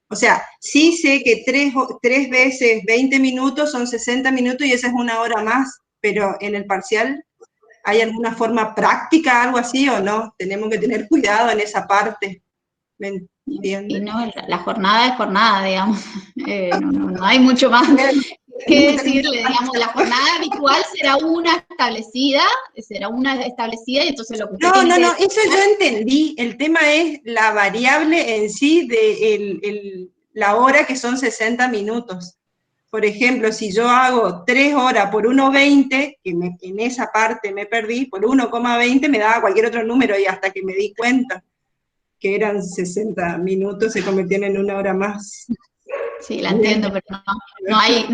O sea, sí sé que 3 veces 20 minutos son 60 minutos y esa es 1 hora más, pero en el parcial, ¿hay alguna forma práctica, algo así o no? Tenemos que tener cuidado en esa parte. ¿Me entiendes? Y no, la jornada es jornada, digamos. No hay mucho más que decirle, digamos. La jornada habitual será una establecida y entonces lo que usted No, eso yo entendí. El tema es la variable en sí de la hora, que son 60 minutos. Por ejemplo, si yo hago 3 horas por 1.20, que en esa parte me perdí, por 1,20 me daba cualquier otro número, y hasta que me di cuenta que eran 60 minutos, se convirtieron en 1 hora más. Sí, la entiendo, pero no hay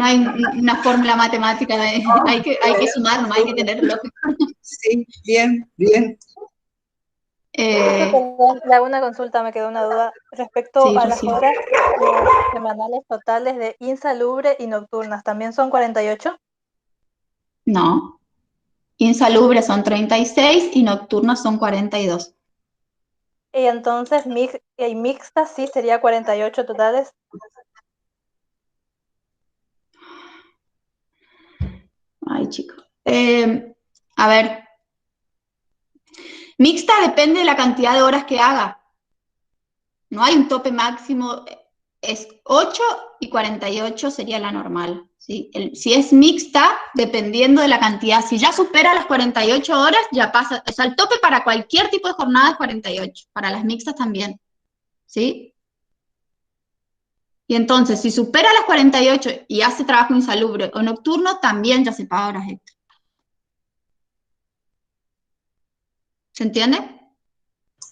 una fórmula matemática, hay que sumar, no hay que tener lógica. Sí, bien. Le hago una consulta, me quedó una duda respecto a las horas semanales totales de insalubre y nocturnas. ¿También son 48? No. insalubres son 36 y nocturnas son 42. Y entonces mixtas sí sería 48 totales. Ay, chicos. A ver. Mixta depende de la cantidad de horas que haga. No hay un tope máximo. Es 8 y 48 sería la normal. ¿Sí? Si es mixta, dependiendo de la cantidad. Si ya supera las 48 horas, ya pasa. O sea, el tope para cualquier tipo de jornada es 48. Para las mixtas también. ¿Sí? Y entonces, si supera las 48 y hace trabajo insalubre o nocturno, también ya se paga horas extras. ¿Se entiende?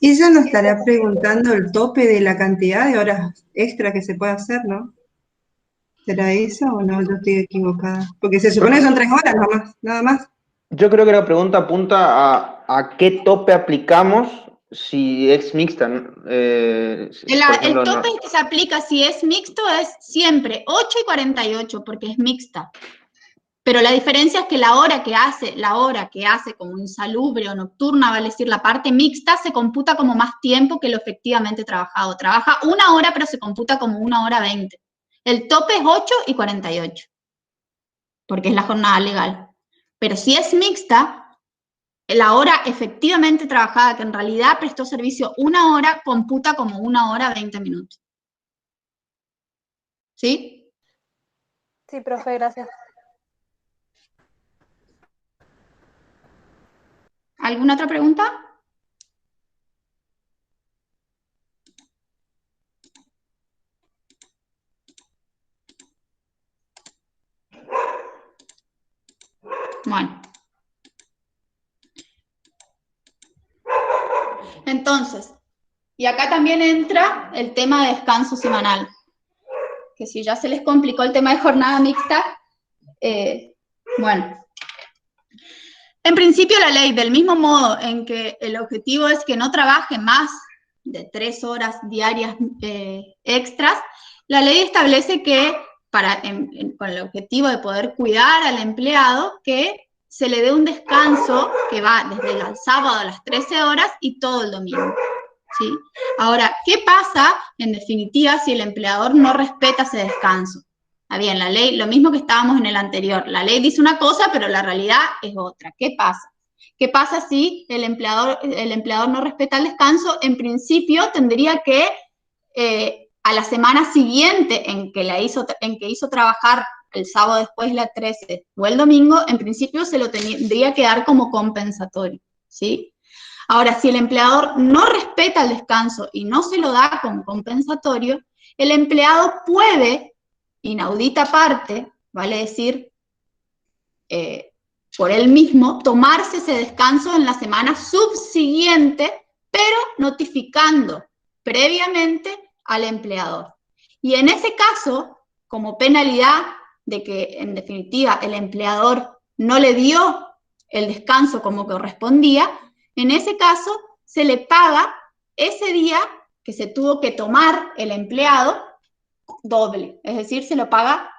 Ella nos estará preguntando el tope de la cantidad de horas extra que se puede hacer, ¿no? ¿Será eso o no? Yo estoy equivocada. Porque se supone que son 3 horas nomás, nada más. Yo creo que la pregunta apunta a qué tope aplicamos si es mixta. El tope que se aplica si es mixto es siempre 8 y 48, porque es mixta. Pero la diferencia es que la hora que hace como insalubre o nocturna, vale decir, la parte mixta, se computa como más tiempo que lo efectivamente trabajado. Trabaja 1 hora, pero se computa como 1 hora 20. El tope es 8 y 48, porque es la jornada legal. Pero si es mixta, la hora efectivamente trabajada, que en realidad prestó servicio 1 hora, computa como 1 hora 20 minutos. ¿Sí? Sí, profe, gracias. ¿Alguna otra pregunta? Bueno. Entonces, y acá también entra el tema de descanso semanal. Que si ya se les complicó el tema de jornada mixta, bueno. En principio la ley, del mismo modo en que el objetivo es que no trabaje más de 3 horas diarias extras, la ley establece que, con el objetivo de poder cuidar al empleado, que se le dé un descanso que va desde el sábado a las 13 horas y todo el domingo. ¿Sí? Ahora, ¿qué pasa, en definitiva, si el empleador no respeta ese descanso? Está bien, la ley, lo mismo que estábamos en el anterior, la ley dice una cosa, pero la realidad es otra. ¿Qué pasa? ¿Qué pasa si el empleador no respeta el descanso? En principio, tendría que, a la semana siguiente en que hizo trabajar el sábado después de la 13 o el domingo, en principio se lo tendría que dar como compensatorio, ¿sí? Ahora, si el empleador no respeta el descanso y no se lo da como compensatorio, el empleado puede, inaudita parte, vale decir, por él mismo, tomarse ese descanso en la semana subsiguiente, pero notificando previamente al empleador. Y en ese caso, como penalidad de que, en definitiva, el empleador no le dio el descanso como correspondía, en ese caso se le paga ese día que se tuvo que tomar el empleado doble, es decir, se lo paga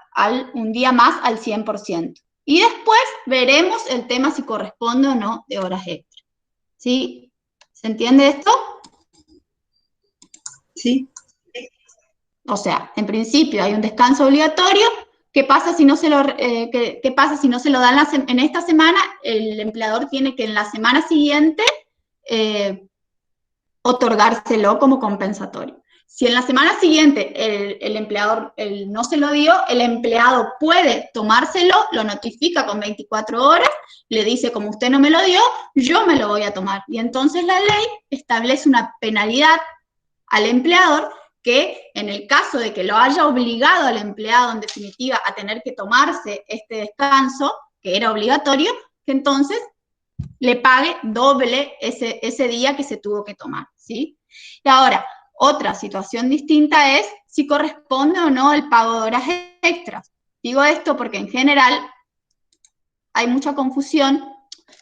un día más al 100%. Y después veremos el tema si corresponde o no de horas extras. ¿Sí? ¿Se entiende esto? Sí. O sea, en principio hay un descanso obligatorio. ¿Qué pasa si no se lo, qué pasa si no se lo dan en esta semana? El empleador tiene que en la semana siguiente otorgárselo como compensatorio. Si en la semana siguiente el empleador no se lo dio, el empleado puede tomárselo, lo notifica con 24 horas, le dice, como usted no me lo dio, yo me lo voy a tomar. Y entonces la ley establece una penalidad al empleador que en el caso de que lo haya obligado al empleado, en definitiva, a tener que tomarse este descanso, que era obligatorio, que entonces le pague doble ese día que se tuvo que tomar, ¿sí? Y ahora, otra situación distinta es si corresponde o no el pago de horas extras. Digo esto porque en general hay mucha confusión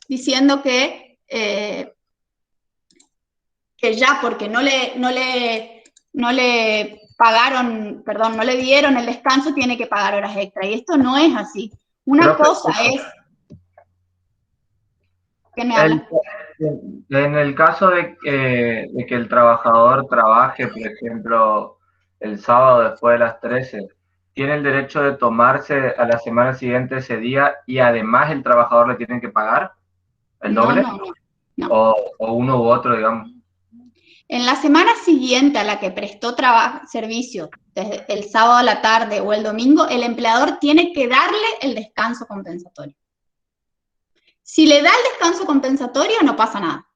diciendo que ya porque no le pagaron, perdón, no le dieron el descanso, tiene que pagar horas extras. Y esto no es así. Una cosa es... ¿Qué me habla? En el caso de que el trabajador trabaje, por ejemplo, el sábado después de las 13, ¿tiene el derecho de tomarse a la semana siguiente ese día y además el trabajador le tiene que pagar el doble? No. O uno u otro, digamos. En la semana siguiente a la que prestó servicio, desde el sábado a la tarde o el domingo, el empleador tiene que darle el descanso compensatorio. Si le da el descanso compensatorio, no pasa nada.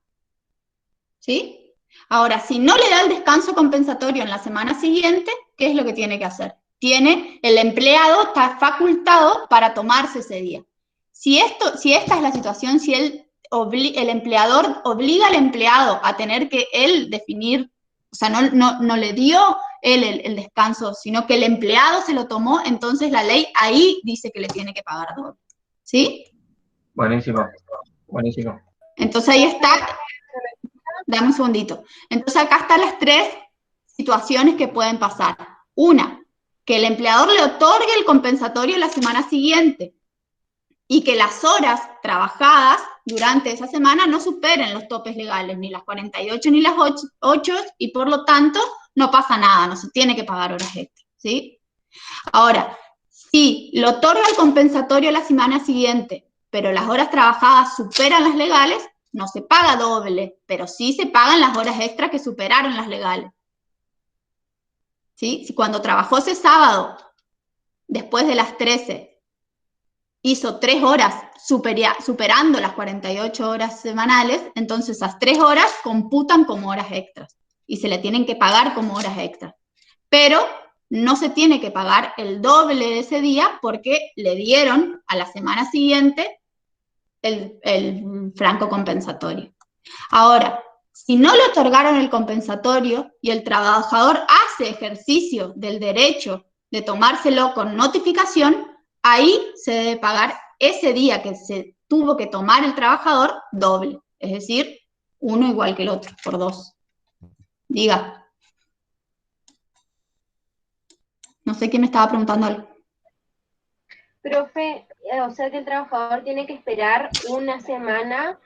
¿Sí? Ahora, si no le da el descanso compensatorio en la semana siguiente, ¿qué es lo que tiene que hacer? El empleado está facultado para tomarse ese día. Si esta es la situación, si el empleador obliga al empleado a tener que él definir, o sea, no le dio él el descanso, sino que el empleado se lo tomó, entonces la ley ahí dice que le tiene que pagar doble. ¿Sí? Buenísimo, buenísimo. Entonces ahí está, dame un segundito. Entonces acá están las 3 situaciones que pueden pasar. Una, que el empleador le otorgue el compensatorio la semana siguiente y que las horas trabajadas durante esa semana no superen los topes legales, ni las 48 ni las 8, y por lo tanto no pasa nada, no se tiene que pagar horas extras, ¿sí? Ahora, si le otorga el compensatorio la semana siguiente, pero las horas trabajadas superan las legales, no se paga doble, pero sí se pagan las horas extras que superaron las legales. ¿Sí? Si cuando trabajó ese sábado, después de las 13, hizo 3 horas superando las 48 horas semanales, entonces esas 3 horas computan como horas extras y se le tienen que pagar como horas extras. Pero no se tiene que pagar el doble de ese día porque le dieron a la semana siguiente el franco compensatorio. Ahora, si no le otorgaron el compensatorio y el trabajador hace ejercicio del derecho de tomárselo con notificación, ahí se debe pagar ese día que se tuvo que tomar el trabajador doble, es decir, uno igual que el otro, por 2. Diga. No sé quién me estaba preguntando algo. Profe, o sea que el trabajador tiene que esperar una semana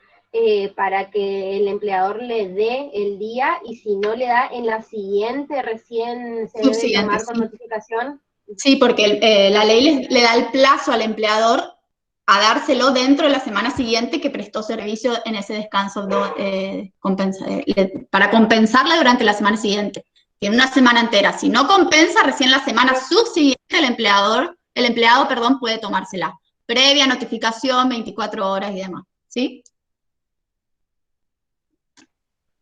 para que el empleador le dé el día, y si no le da en la siguiente recién se debe tomar con notificación. Sí, porque la ley le da el plazo al empleador a dárselo dentro de la semana siguiente que prestó servicio en ese descanso para compensarle durante la semana siguiente. Tiene una semana entera. Si no compensa, recién la semana subsiguiente el empleado, puede tomársela. Previa notificación, 24 horas y demás. ¿Sí?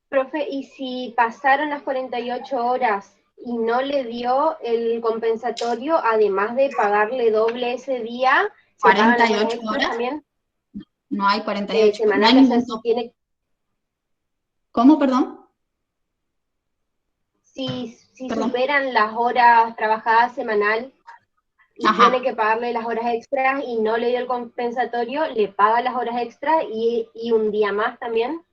Profe, ¿y si pasaron las 48 horas y no le dio el compensatorio, además de pagarle doble ese día, ¿se pagan las horas extras también? No hay 48 horas. No hay ningún tope. ¿Cómo, perdón? Si superan las horas trabajadas semanal y tiene que pagarle las horas extras y no le dio el compensatorio, ¿le paga las horas extras y un día más también?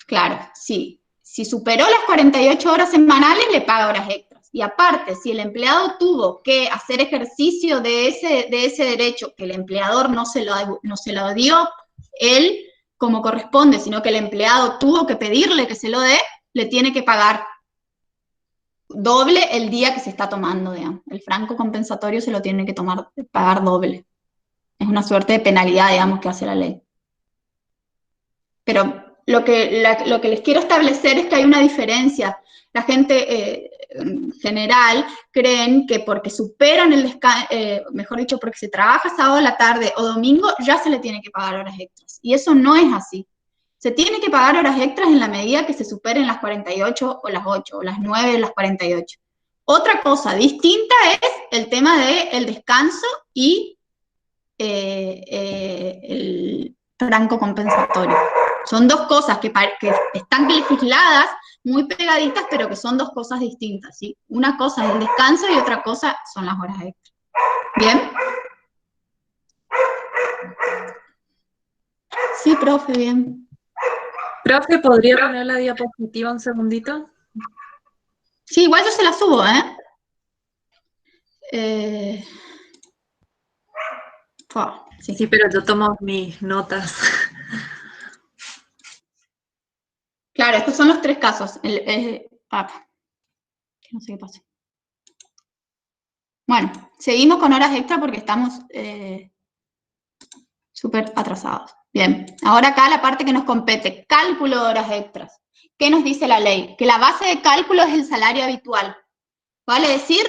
Claro, sí. Si superó las 48 horas semanales, le paga horas extras. Y aparte, si el empleado tuvo que hacer ejercicio de ese derecho que el empleador no se lo dio él como corresponde, sino que el empleado tuvo que pedirle que se lo dé, le tiene que pagar doble el día que se está tomando, digamos. El franco compensatorio se lo tiene que pagar doble. Es una suerte de penalidad, digamos, que hace la ley. Pero lo que les quiero establecer es que hay una diferencia. La gente en general creen que porque superan el descanso, mejor dicho, porque se trabaja sábado a la tarde o domingo, ya se le tiene que pagar horas extras. Y eso no es así. Se tiene que pagar horas extras en la medida que se superen las 48 o las 8, o las 9 o las 48. Otra cosa distinta es el tema del descanso y el franco compensatorio. Son 2 cosas que están legisladas, muy pegaditas, pero que son 2 cosas distintas, ¿sí? Una cosa es el descanso y otra cosa son las horas extras. ¿Bien? Sí, profe, bien. Profe, ¿podría poner la diapositiva un segundito? Sí, igual yo se la subo, Sí, pero yo tomo mis notas. casos. No sé qué pasa. Bueno, seguimos con horas extra porque estamos súper atrasados. Bien, ahora acá la parte que nos compete, cálculo de horas extras. ¿Qué nos dice la ley? Que la base de cálculo es el salario habitual. Vale decir,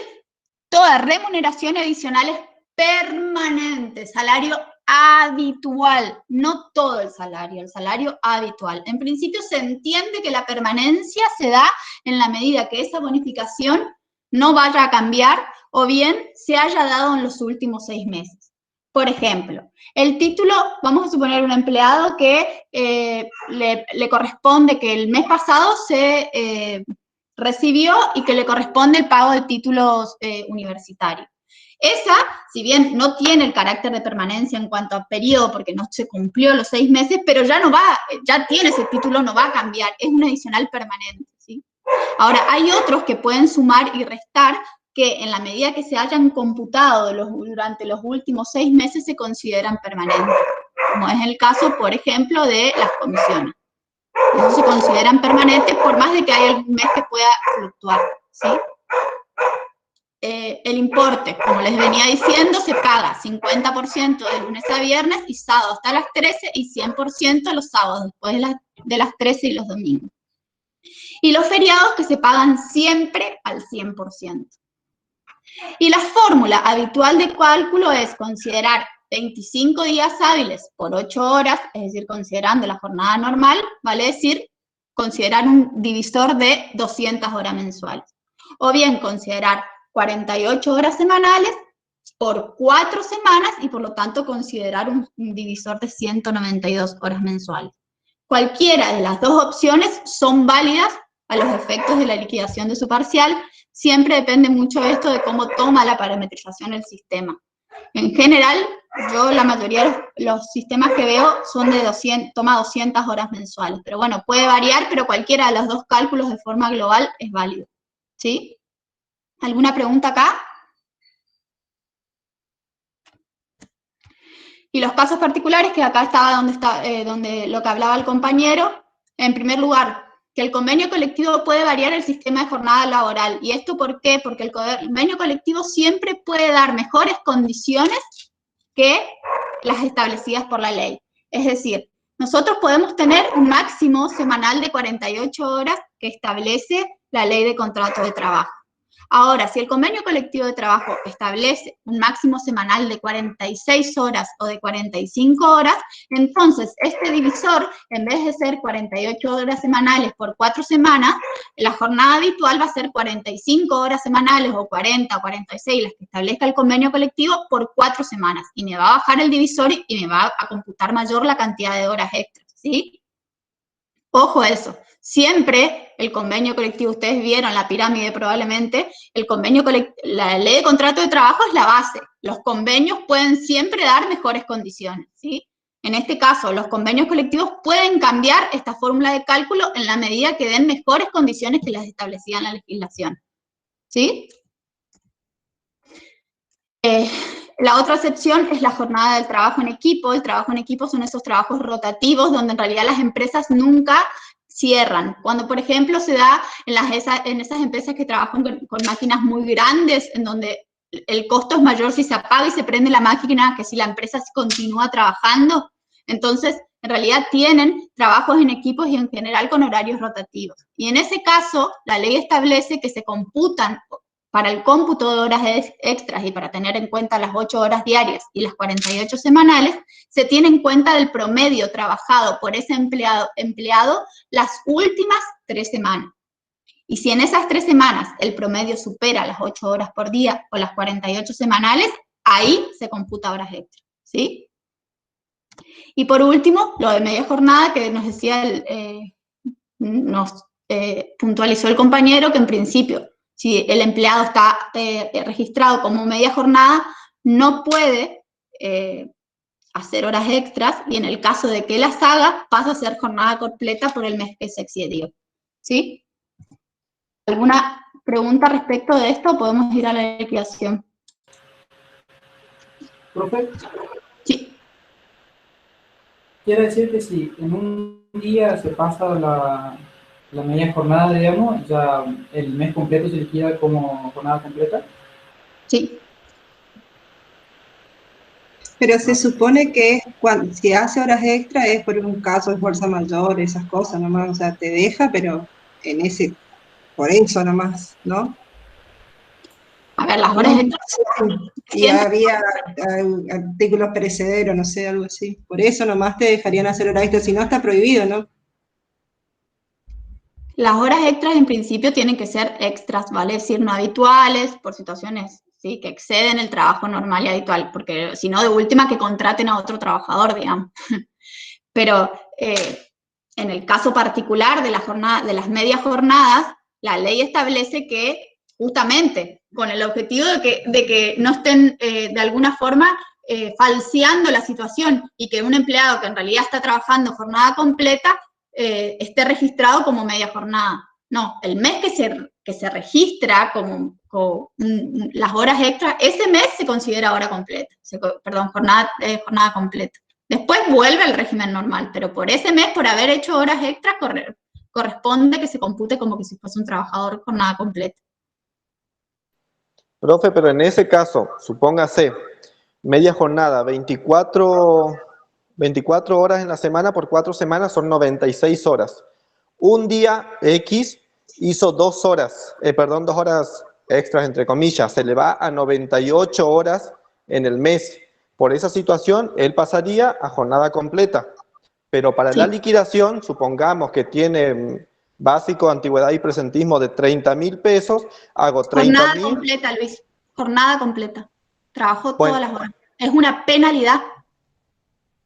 toda remuneración adicional es permanente, salario habitual, no todo el salario habitual. En principio se entiende que la permanencia se da en la medida que esa bonificación no vaya a cambiar o bien se haya dado en los últimos 6 meses. Por ejemplo, el título, vamos a suponer un empleado que le corresponde que el mes pasado se recibió y que le corresponde el pago de títulos universitarios. Esa, si bien no tiene el carácter de permanencia en cuanto a periodo, porque no se cumplió los 6 meses, pero ya tiene ese título, no va a cambiar, es un adicional permanente, ¿sí? Ahora, hay otros que pueden sumar y restar, que en la medida que se hayan computado durante los últimos 6 meses se consideran permanentes, como es el caso, por ejemplo, de las comisiones. Esos se consideran permanentes por más de que haya algún mes que pueda fluctuar, ¿sí? El importe, como les venía diciendo, se paga 50% de lunes a viernes y sábado hasta las 13 y 100% los sábados después de las 13 y los domingos. Y los feriados que se pagan siempre al 100%. Y la fórmula habitual de cálculo es considerar 25 días hábiles por 8 horas, es decir, considerando la jornada normal, vale decir, considerar un divisor de 200 horas mensuales. O bien considerar 48 horas semanales por 4 semanas y por lo tanto considerar un divisor de 192 horas mensuales. Cualquiera de las dos opciones son válidas a los efectos de la liquidación de su parcial. Siempre depende mucho de esto de cómo toma la parametrización el sistema. En general, yo la mayoría de los sistemas que veo son de 200 horas mensuales. Pero bueno, puede variar, pero cualquiera de los dos cálculos de forma global es válido. ¿Sí? ¿Alguna pregunta acá? Y los casos particulares, que acá estaba donde lo que hablaba el compañero. En primer lugar, que el convenio colectivo puede variar el sistema de jornada laboral. ¿Y esto por qué? Porque el convenio colectivo siempre puede dar mejores condiciones que las establecidas por la ley. Es decir, nosotros podemos tener un máximo semanal de 48 horas que establece la ley de contrato de trabajo. Ahora, si el convenio colectivo de trabajo establece un máximo semanal de 46 horas o de 45 horas, entonces este divisor, en vez de ser 48 horas semanales por 4 semanas, la jornada habitual va a ser 45 horas semanales o 40 o 46, las que establezca el convenio colectivo, por 4 semanas. Y me va a bajar el divisor y me va a computar mayor la cantidad de horas extras, ¿sí? Ojo a eso. Siempre el convenio colectivo, ustedes vieron la pirámide probablemente, la ley de contrato de trabajo es la base. Los convenios pueden siempre dar mejores condiciones, ¿sí? En este caso, los convenios colectivos pueden cambiar esta fórmula de cálculo en la medida que den mejores condiciones que las establecidas en la legislación, ¿sí? La otra excepción es la jornada del trabajo en equipo. El trabajo en equipo son esos trabajos rotativos donde en realidad las empresas nunca cierran. Cuando, por ejemplo, se da en esas empresas que trabajan con máquinas muy grandes, en donde el costo es mayor si se apaga y se prende la máquina que si la empresa continúa trabajando. Entonces, en realidad tienen trabajos en equipos y en general con horarios rotativos. Y en ese caso, la ley establece que se computan para el cómputo de horas extras y para tener en cuenta las 8 horas diarias y las 48 semanales, se tiene en cuenta del promedio trabajado por ese empleado las últimas 3 semanas. Y si en esas 3 semanas el promedio supera las 8 horas por día o las 48 semanales, ahí se computa horas extras, ¿sí? Y por último, lo de media jornada que nos decía, puntualizó el compañero, que en principio, si el empleado está registrado como media jornada, no puede hacer horas extras, y en el caso de que las haga, pasa a ser jornada completa por el mes que se excedió, ¿sí? ¿Alguna pregunta respecto de esto? Podemos ir a la liquidación. ¿Profe? Sí. Quiere decir que si en un día se pasa la media jornada, digamos, ya el mes completo se liquida como jornada completa. Sí. Pero se supone que cuando, si hace horas extra es por un caso de fuerza mayor, esas cosas nomás, o sea, te deja, pero en ese, por eso nomás, ¿no? A ver, las horas extras. Y había artículos perecederos, no sé, algo así. Por eso nomás te dejarían hacer horas extras, si no está prohibido, ¿no? Las horas extras en principio tienen que ser extras, ¿vale? Es decir, no habituales, por situaciones, ¿sí? Que exceden el trabajo normal y habitual, porque si no, de última que contraten a otro trabajador, digamos. Pero en el caso particular de de las medias jornadas, la ley establece que justamente con el objetivo de que no estén de alguna forma falseando la situación y que un empleado que en realidad está trabajando jornada completa esté registrado como media jornada. No, el mes que se registra como las horas extras, ese mes se considera hora completa, perdón, jornada completa. Después vuelve al régimen normal, pero por ese mes, por haber hecho horas extras, corresponde que se compute como que si fuese un trabajador jornada completa. Profe, pero en ese caso, supóngase, media jornada, 24 horas en la semana por 4 semanas son 96 horas. Un día X hizo 2 horas extras, entre comillas, se le va a 98 horas en el mes. Por esa situación, él pasaría a jornada completa. Pero para la liquidación, supongamos que tiene básico, antigüedad y presentismo de 30.000 pesos, hago 30.000. Jornada completa, Luis, jornada completa. Trabajó todas las horas. Es una penalidad.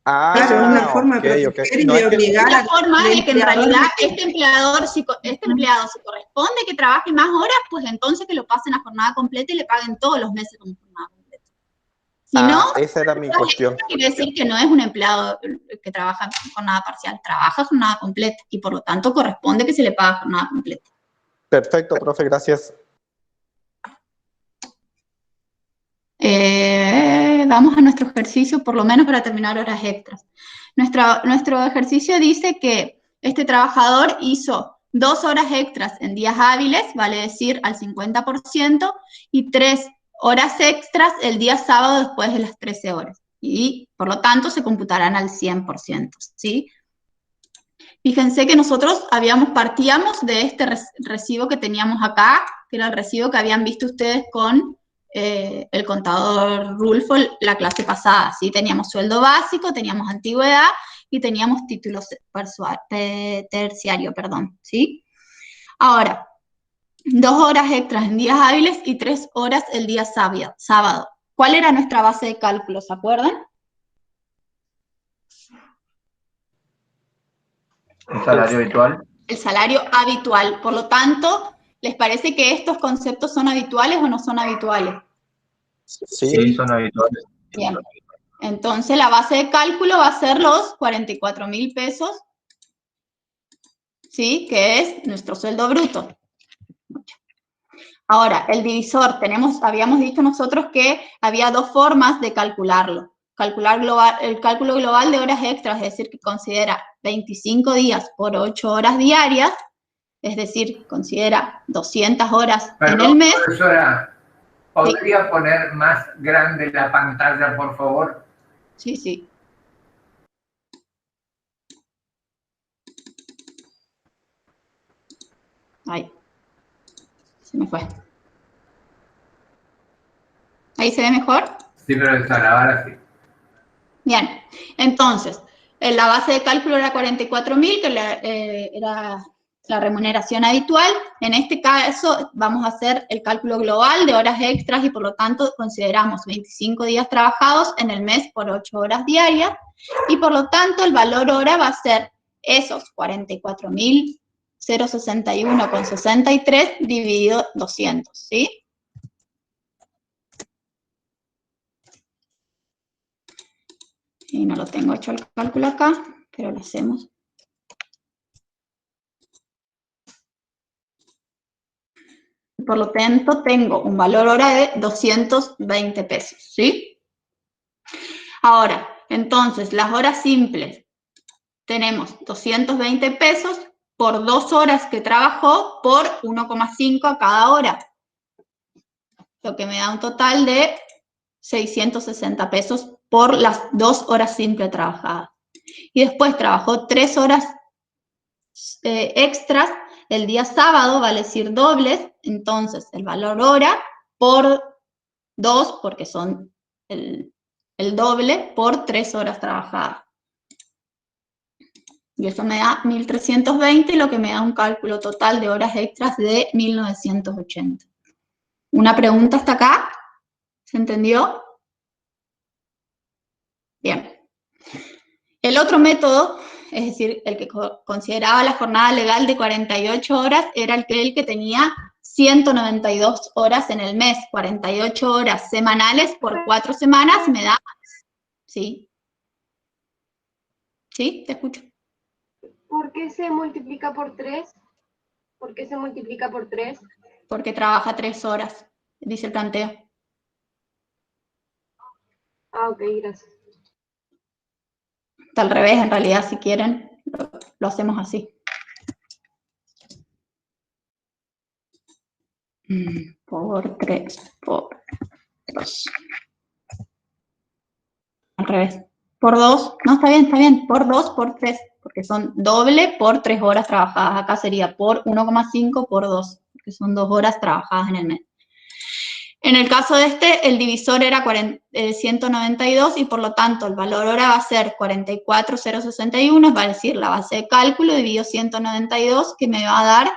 Claro, es una forma de proteger y de obligar a... Es una forma de que en realidad este empleado, si corresponde que trabaje más horas, pues entonces que lo pasen a jornada completa y le paguen todos los meses como jornada completa. Si no, esa era mi cuestión. Quiere decir que no es un empleado que trabaja en jornada parcial, trabaja jornada completa y por lo tanto corresponde que se le pague jornada completa. Perfecto, profe, gracias. Vamos a nuestro ejercicio, por lo menos para terminar horas extras. Nuestro ejercicio dice que este trabajador hizo 2 horas extras en días hábiles, vale decir al 50%, y 3 horas extras el día sábado después de las 13 horas. Y, por lo tanto, se computarán al 100%, ¿sí? Fíjense que nosotros partíamos de este recibo que teníamos acá, que era el recibo que habían visto ustedes con el contador Rulfo la clase pasada, ¿sí? Teníamos sueldo básico, teníamos antigüedad y teníamos título terciario, ¿sí? Ahora, 2 horas extras en días hábiles y 3 horas el día sábado. ¿Cuál era nuestra base de cálculo? ¿Se acuerdan? ¿El salario habitual? El salario habitual. Por lo tanto, ¿les parece que estos conceptos son habituales o no son habituales? Sí, son habituales. Bien. Entonces, la base de cálculo va a ser los 44.000 pesos, ¿sí? Que es nuestro sueldo bruto. Ahora, el divisor, habíamos dicho nosotros que había 2 formas de calcularlo. El cálculo global de horas extras, es decir, que considera 25 días por 8 horas diarias, es decir, considera 200 horas en el mes. Profesora, ¿podría poner más grande la pantalla, por favor? Sí. Ahí. Se me fue. ¿Ahí se ve mejor? Sí, pero ahora sí. Bien, entonces, la base de cálculo era 44.000, que era la remuneración habitual. En este caso, vamos a hacer el cálculo global de horas extras y por lo tanto consideramos 25 días trabajados en el mes por 8 horas diarias y por lo tanto el valor hora va a ser esos 44.061,63 dividido 200, ¿sí? Y no lo tengo hecho el cálculo acá, pero lo hacemos. Por lo tanto, tengo un valor hora de 220 pesos, ¿sí? Ahora, entonces, las horas simples. Tenemos 220 pesos por 2 horas que trabajó por 1,5 a cada hora. Lo que me da un total de 660 pesos por las 2 horas simples trabajadas. Y después trabajó 3 horas extras el día sábado, vale decir dobles, entonces el valor hora por 2, porque son el doble, por 3 horas trabajadas. Y eso me da 1.320, lo que me da un cálculo total de horas extras de 1.980. ¿Una pregunta hasta acá? ¿Se entendió? Bien. El otro método, es decir, el que consideraba la jornada legal de 48 horas, era el que tenía 192 horas en el mes. 48 horas semanales por 4 semanas me da... ¿Sí? ¿Sí? Te escucho. ¿Por qué se multiplica por 3? ¿Por qué se multiplica por 3? Porque trabaja 3 horas, dice el planteo. Ah, ok, gracias. Está al revés, en realidad, si quieren, lo hacemos así. Por 3, por 2. Al revés. Por 2, no, está bien, por 2, por 3, porque son doble por 3 horas trabajadas. Acá sería por 1,5 por 2, porque son 2 horas trabajadas en el mes. En el caso de este, el divisor era 192 y por lo tanto el valor hora va a ser 44,061, va a decir la base de cálculo dividido 192, que me va a dar,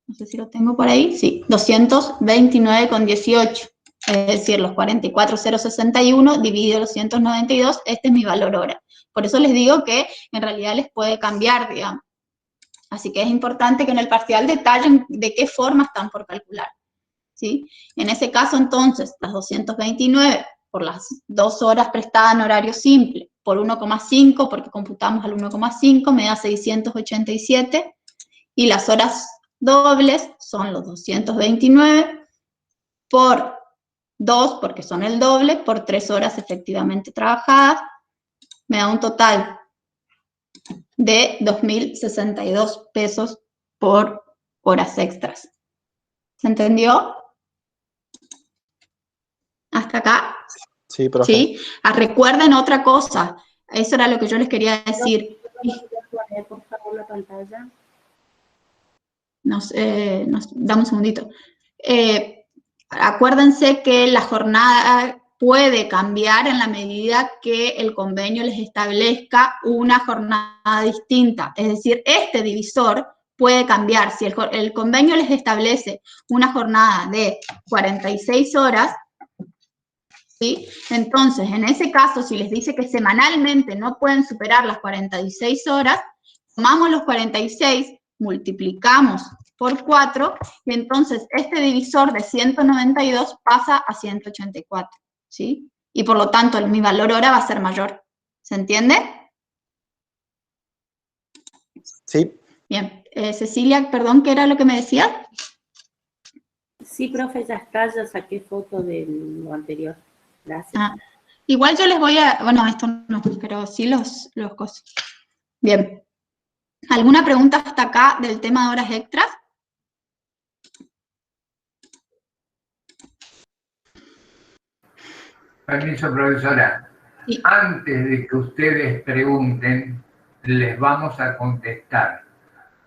no sé si lo tengo por ahí, sí, 229,18. Es decir, los 44,061 dividido los 192, este es mi valor hora. Por eso les digo que en realidad les puede cambiar, digamos. Así que es importante que en el parcial detallen de qué forma están por calcular. ¿Sí? En ese caso, entonces, las 229 por las 2 horas prestadas en horario simple, por 1,5, porque computamos al 1,5, me da 687, y las horas dobles son los 229 por 2, porque son el doble, por 3 horas efectivamente trabajadas, me da un total de 2.062 pesos por horas extras. ¿Se entendió? ¿Hasta acá? Sí, profe. ¿Sí? Recuerden otra cosa, eso era lo que yo les quería decir. Por favor, la pantalla. Dame un segundito. Acuérdense que la jornada puede cambiar en la medida que el convenio les establezca una jornada distinta. Es decir, este divisor puede cambiar. Si el convenio les establece una jornada de 46 horas, ¿sí? Entonces, en ese caso, si les dice que semanalmente no pueden superar las 46 horas, tomamos los 46, multiplicamos por 4, y entonces este divisor de 192 pasa a 184, ¿sí? Y por lo tanto, mi valor hora va a ser mayor. ¿Se entiende? Sí. Bien. Cecilia, perdón, ¿qué era lo que me decías? Sí, profe, ya está, ya saqué foto de lo anterior. Gracias. Igual yo les voy a... Bueno, esto no, pero sí los cosas. Bien. ¿Alguna pregunta hasta acá del tema de horas extras? Permiso, profesora. Sí. Antes de que ustedes pregunten, les vamos a contestar.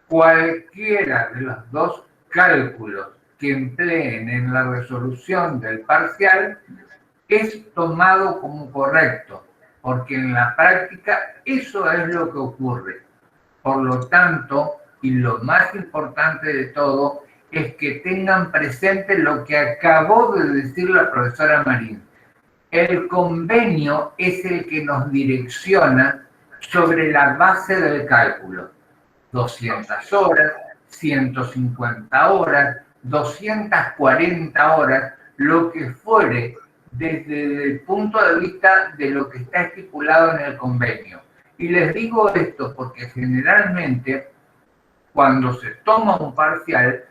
Cualquiera de los dos cálculos que empleen en la resolución del parcial es tomado como correcto, porque en la práctica eso es lo que ocurre. Por lo tanto, y lo más importante de todo, es que tengan presente lo que acabó de decir la profesora Marín. El convenio es el que nos direcciona sobre la base del cálculo. 200 horas, 150 horas, 240 horas, lo que fuere desde el punto de vista de lo que está estipulado en el convenio. Y les digo esto porque generalmente cuando se toma un parcial,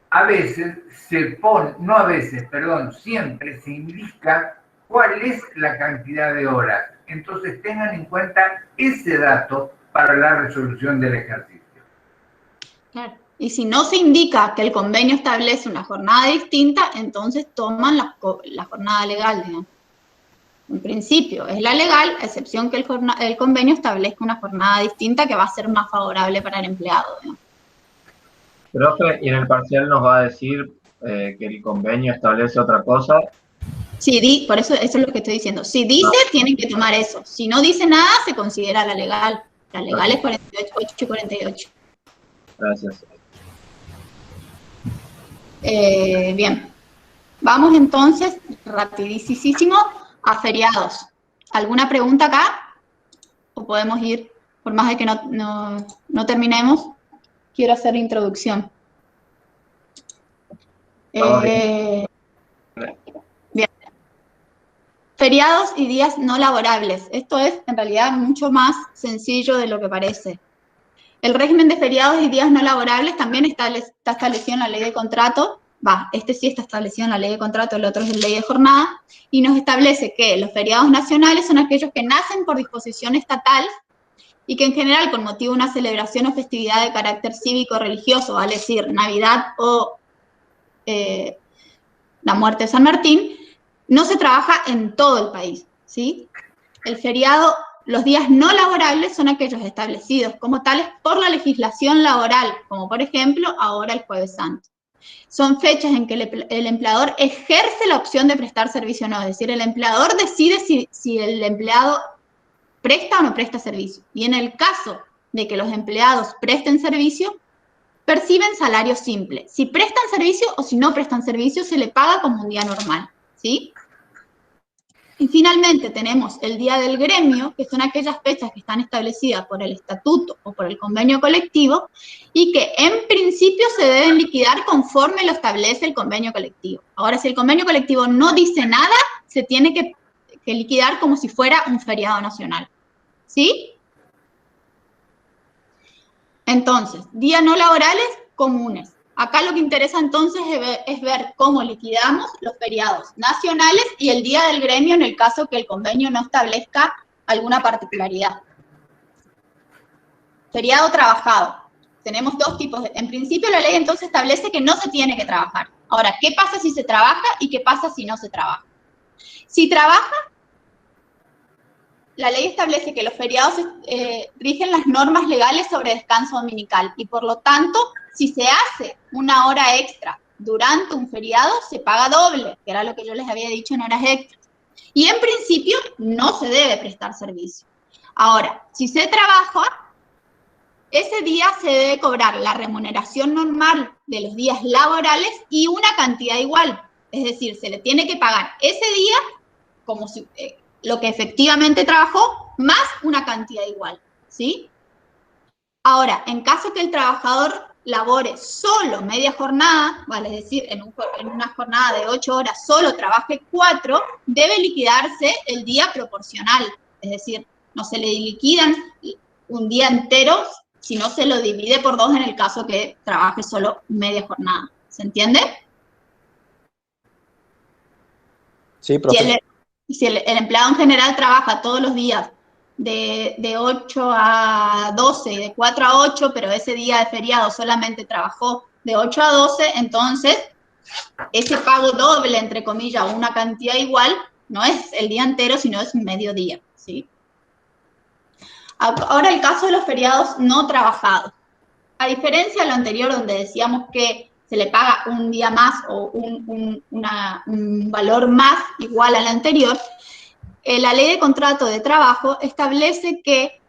a veces se pone, no a veces, perdón, siempre se indica cuál es la cantidad de horas. Entonces tengan en cuenta ese dato para la resolución del ejercicio. Claro. Y si no se indica que el convenio establece una jornada distinta, entonces toman la jornada legal, digamos. En principio es la legal, a excepción que el convenio establezca una jornada distinta que va a ser más favorable para el empleado, digamos. Profe, y en el parcial nos va a decir que el convenio establece otra cosa. Sí, por eso es lo que estoy diciendo. Si dice, tienen que tomar eso. Si no dice nada, se considera la legal. La legal es 48 y 48. Gracias. Bien. Vamos entonces, rapidísimo, a feriados. ¿Alguna pregunta acá? ¿O podemos ir, por más de que no terminemos? Quiero hacer la introducción. Bien. Feriados y días no laborables. Esto es, en realidad, mucho más sencillo de lo que parece. El régimen de feriados y días no laborables también está establecido en la ley de contrato. Este sí está establecido en la ley de contrato, el otro es la ley de jornada, y nos establece que los feriados nacionales son aquellos que nacen por disposición estatal y que en general con motivo de una celebración o festividad de carácter cívico o religioso, vale decir, Navidad o la muerte de San Martín, no se trabaja en todo el país, ¿sí? El feriado, los días no laborables son aquellos establecidos como tales por la legislación laboral, como por ejemplo ahora el Jueves Santo. Son fechas en que el empleador ejerce la opción de prestar servicio o no, es decir, el empleador decide si el empleado presta o no presta servicio. Y en el caso de que los empleados presten servicio, perciben salario simple. Si prestan servicio o si no prestan servicio, se le paga como un día normal, ¿sí? Y finalmente tenemos el día del gremio, que son aquellas fechas que están establecidas por el estatuto o por el convenio colectivo y que en principio se deben liquidar conforme lo establece el convenio colectivo. Ahora, si el convenio colectivo no dice nada, se tiene que liquidar como si fuera un feriado nacional, ¿sí? Entonces, días no laborales comunes. Acá lo que interesa entonces es ver cómo liquidamos los feriados nacionales y el día del gremio en el caso que el convenio no establezca alguna particularidad. Feriado trabajado. Tenemos dos tipos. En principio la ley entonces establece que no se tiene que trabajar. Ahora, ¿qué pasa si se trabaja y qué pasa si no se trabaja? Si trabaja, la ley establece que los feriados rigen las normas legales sobre descanso dominical y por lo tanto, si se hace una hora extra durante un feriado, se paga doble, que era lo que yo les había dicho en horas extras. Y en principio no se debe prestar servicio. Ahora, si se trabaja, ese día se debe cobrar la remuneración normal de los días laborales y una cantidad igual. Es decir, se le tiene que pagar ese día como si... lo que efectivamente trabajó, más una cantidad igual, ¿sí? Ahora, en caso que el trabajador labore solo media jornada, vale, es decir, en una jornada de 8 horas solo trabaje 4, debe liquidarse el día proporcional, es decir, no se le liquidan un día entero, sino se lo divide por 2 en el caso que trabaje solo media jornada, ¿se entiende? Sí, profe. Si el empleado en general trabaja todos los días de 8 a 12 y de 4 a 8, pero ese día de feriado solamente trabajó de 8 a 12, entonces ese pago doble, entre comillas, una cantidad igual, no es el día entero, sino es medio día, ¿sí? Ahora el caso de los feriados no trabajados. A diferencia de lo anterior, donde decíamos que se le paga un día más o un valor más igual al anterior, la ley de contrato de trabajo establece que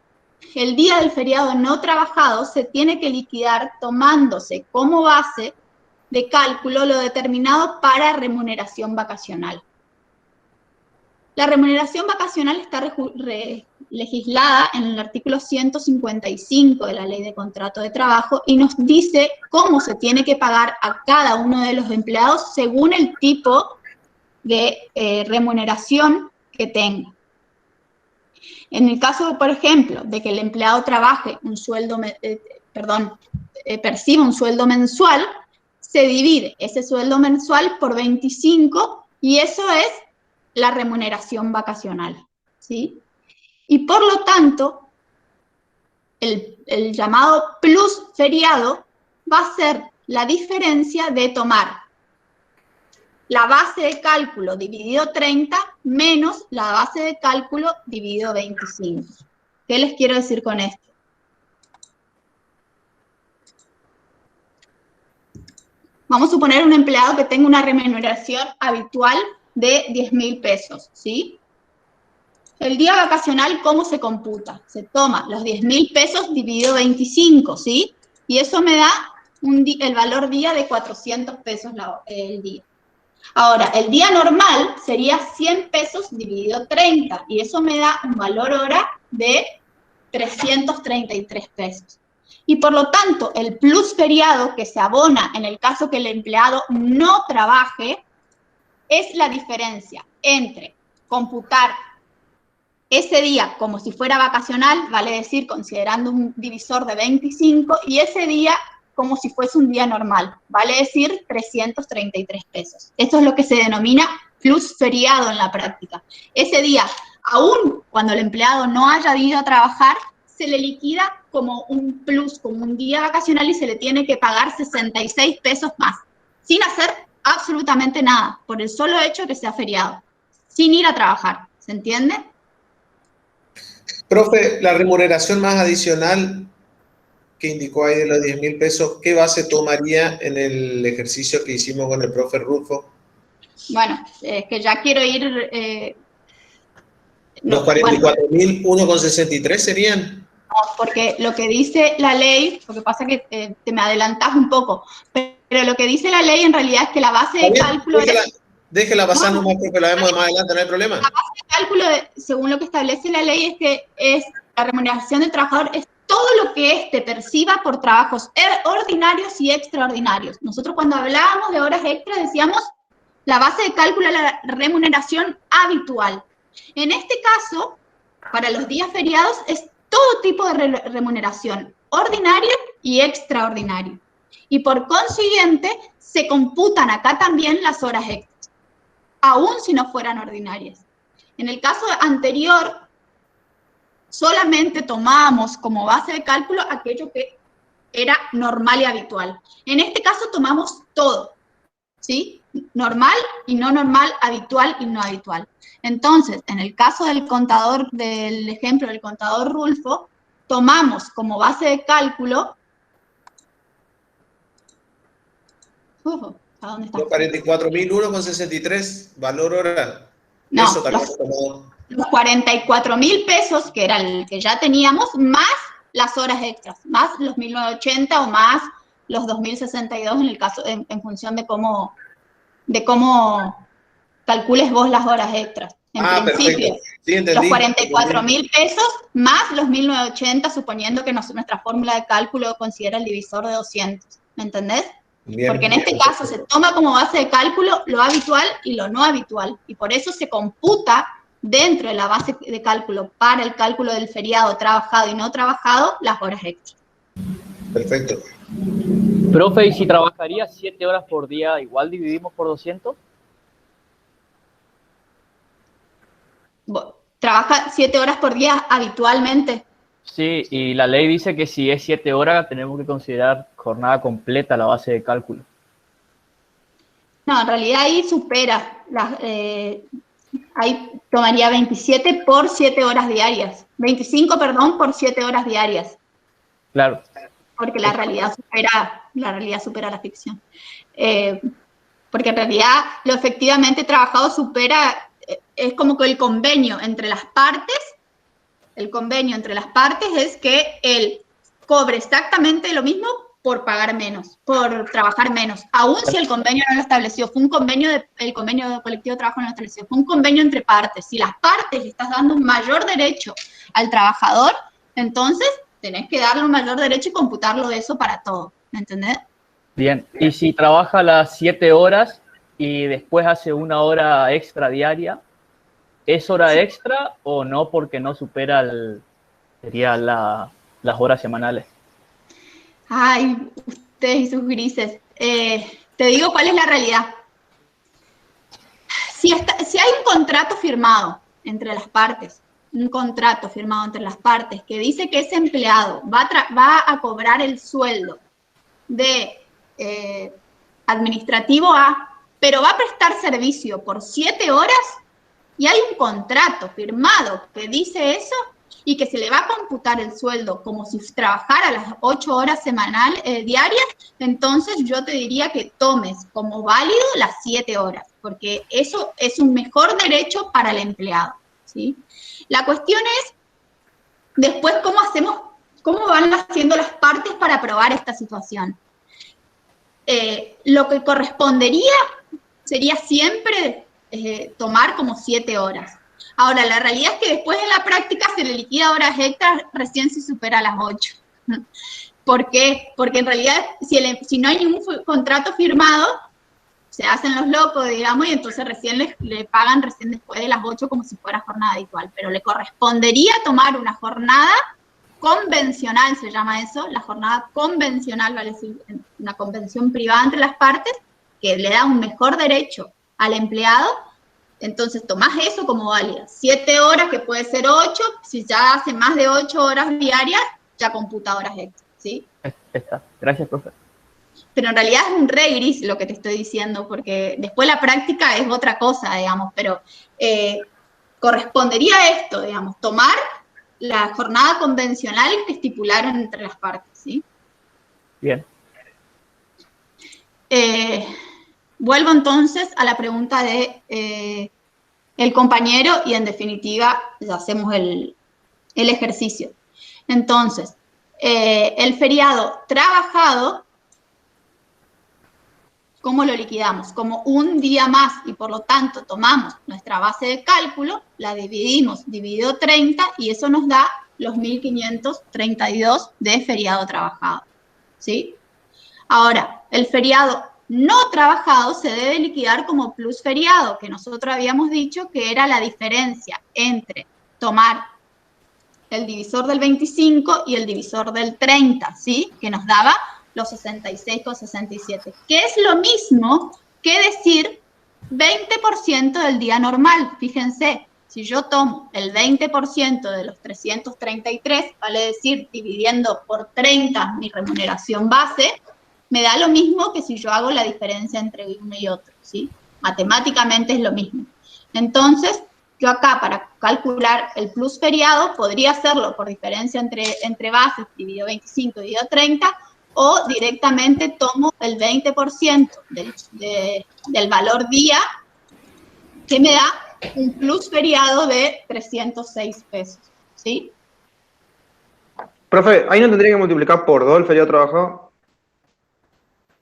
el día del feriado no trabajado se tiene que liquidar tomándose como base de cálculo lo determinado para remuneración vacacional. La remuneración vacacional está legislada en el artículo 155 de la Ley de Contrato de Trabajo y nos dice cómo se tiene que pagar a cada uno de los empleados según el tipo de remuneración que tenga. En el caso, por ejemplo, de que el empleado trabaje perciba un sueldo mensual, se divide ese sueldo mensual por 25 y eso es la remuneración vacacional, ¿sí? Y por lo tanto, el llamado plus feriado va a ser la diferencia de tomar la base de cálculo dividido 30 menos la base de cálculo dividido 25. ¿Qué les quiero decir con esto? Vamos a suponer un empleado que tenga una remuneración habitual de 10.000 pesos, ¿sí? El día vacacional, ¿cómo se computa? Se toma los 10.000 pesos dividido 25, ¿sí? Y eso me da el valor día de 400 pesos el día. Ahora, el día normal sería 100 pesos dividido 30, y eso me da un valor hora de 333 pesos. Y por lo tanto, el plus feriado que se abona en el caso que el empleado no trabaje es la diferencia entre computar ese día como si fuera vacacional, vale decir, considerando un divisor de 25, y ese día como si fuese un día normal, vale decir 333 pesos. Esto es lo que se denomina plus feriado en la práctica. Ese día, aún cuando el empleado no haya ido a trabajar, se le liquida como un plus, como un día vacacional, y se le tiene que pagar 66 pesos más, sin hacer absolutamente nada, por el solo hecho de que sea feriado, sin ir a trabajar. ¿Se entiende? Profe, la remuneración más adicional que indicó ahí de los 10.000 pesos, ¿qué base tomaría en el ejercicio que hicimos con el profe Rulfo? Bueno, es que ya quiero ir... ¿Los 44.000, 1,63 serían? No, porque lo que dice la ley, lo que pasa es que te me adelantás un poco, pero lo que dice la ley en realidad es que la base de cálculo déjela pasar nomás porque la vemos de más adelante, no hay problema. La base de cálculo, según lo que establece la ley, es que la remuneración del trabajador es todo lo que éste perciba por trabajos ordinarios y extraordinarios. Nosotros cuando hablábamos de horas extras decíamos la base de cálculo es la remuneración habitual. En este caso, para los días feriados, es todo tipo de remuneración, ordinario y extraordinario. Y por consiguiente, se computan acá también las horas extras, aun si no fueran ordinarias. En el caso anterior, solamente tomábamos como base de cálculo aquello que era normal y habitual. En este caso tomamos todo, ¿sí? Normal y no normal, habitual y no habitual. Entonces, en el caso del contador, del ejemplo del contador Rulfo, tomamos como base de cálculo... ¿a dónde está? Los 44.000, 1,63, valor hora. No, eso también los 44.000 pesos, que era el que ya teníamos, más las horas extras, más los 1.980 o más los 2.062 en el caso, en función de cómo calcules vos las horas extras. En principio, sí, los 44.000 pesos más los 1.980, suponiendo que nuestra fórmula de cálculo considera el divisor de 200. ¿Me entendés? Bien, porque en este caso se toma como base de cálculo lo habitual y lo no habitual, y por eso se computa dentro de la base de cálculo para el cálculo del feriado trabajado y no trabajado las horas extras. Perfecto. Profe, ¿y si trabajaría 7 horas por día, igual dividimos por 200? ¿Trabaja 7 horas por día habitualmente? Sí, y la ley dice que si es 7 horas tenemos que considerar jornada completa la base de cálculo. No, en realidad ahí supera, ahí tomaría 27 por 7 horas diarias. 25, perdón, por 7 horas diarias. Claro. Porque la realidad supera la ficción. Porque en realidad lo efectivamente trabajado supera, es como que el convenio entre las partes es que él cobre exactamente lo mismo por pagar menos, por trabajar menos, aun si el convenio no lo estableció, fue un convenio, el convenio de colectivo de trabajo no lo estableció, fue un convenio entre partes. Si las partes le estás dando un mayor derecho al trabajador, entonces tenés que darle un mayor derecho y computarlo de eso para todo, ¿me entendés? Bien, y si trabaja las 7 horas y después hace 1 hora extra diaria, ¿es hora extra o no porque no supera sería las horas semanales? Ay, ustedes y sus grises. Te digo cuál es la realidad. Si hay un contrato firmado entre las partes, que dice que ese empleado va a cobrar el sueldo de administrativo A, pero va a prestar servicio por 7 horas y hay un contrato firmado que dice eso y que se le va a computar el sueldo como si trabajara las 8 horas diarias, entonces yo te diría que tomes como válido las 7 horas, porque eso es un mejor derecho para el empleado, ¿sí? La cuestión es, después, ¿cómo van haciendo las partes para aprobar esta situación? Lo que correspondería sería siempre tomar como 7 horas. Ahora, la realidad es que después en la práctica se le liquida horas extras recién se supera las 8. ¿Por qué? Porque en realidad, si no hay ningún contrato firmado, se hacen los locos, digamos, y entonces recién le pagan recién después de las 8 como si fuera jornada habitual. Pero le correspondería tomar una jornada convencional, se llama eso, la jornada convencional, vale decir, una convención privada entre las partes, que le da un mejor derecho al empleado. Entonces tomás eso como válida. 7 horas, que puede ser 8, si ya hace más de 8 horas diarias, ya computa horas extras, ¿sí? Está. Gracias, profe. Pero en realidad es un re gris lo que te estoy diciendo, porque después la práctica es otra cosa, digamos, pero correspondería a esto, digamos, tomar la jornada convencional que estipularon entre las partes, ¿sí? Bien. Vuelvo entonces a la pregunta de el compañero y en definitiva ya hacemos el ejercicio. Entonces, el feriado trabajado, ¿cómo lo liquidamos? Como un día más y por lo tanto tomamos nuestra base de cálculo, la dividimos, dividido 30 y eso nos da los 1.532 de feriado trabajado, ¿sí? Ahora, el feriado no trabajado se debe liquidar como plus feriado, que nosotros habíamos dicho que era la diferencia entre tomar el divisor del 25 y el divisor del 30, ¿sí? Que nos daba los 66,67, que es lo mismo que decir 20% del día normal. Fíjense, si yo tomo el 20% de los 333, vale decir, dividiendo por 30 mi remuneración base, me da lo mismo que si yo hago la diferencia entre uno y otro, ¿sí? Matemáticamente es lo mismo. Entonces, yo acá para calcular el plus feriado podría hacerlo por diferencia entre bases, dividido 25, dividido 30, o directamente tomo el 20% del valor día, que me da un plus feriado de 306 pesos, ¿sí? Profe, ¿ahí no tendría que multiplicar por 2 el feriado trabajado?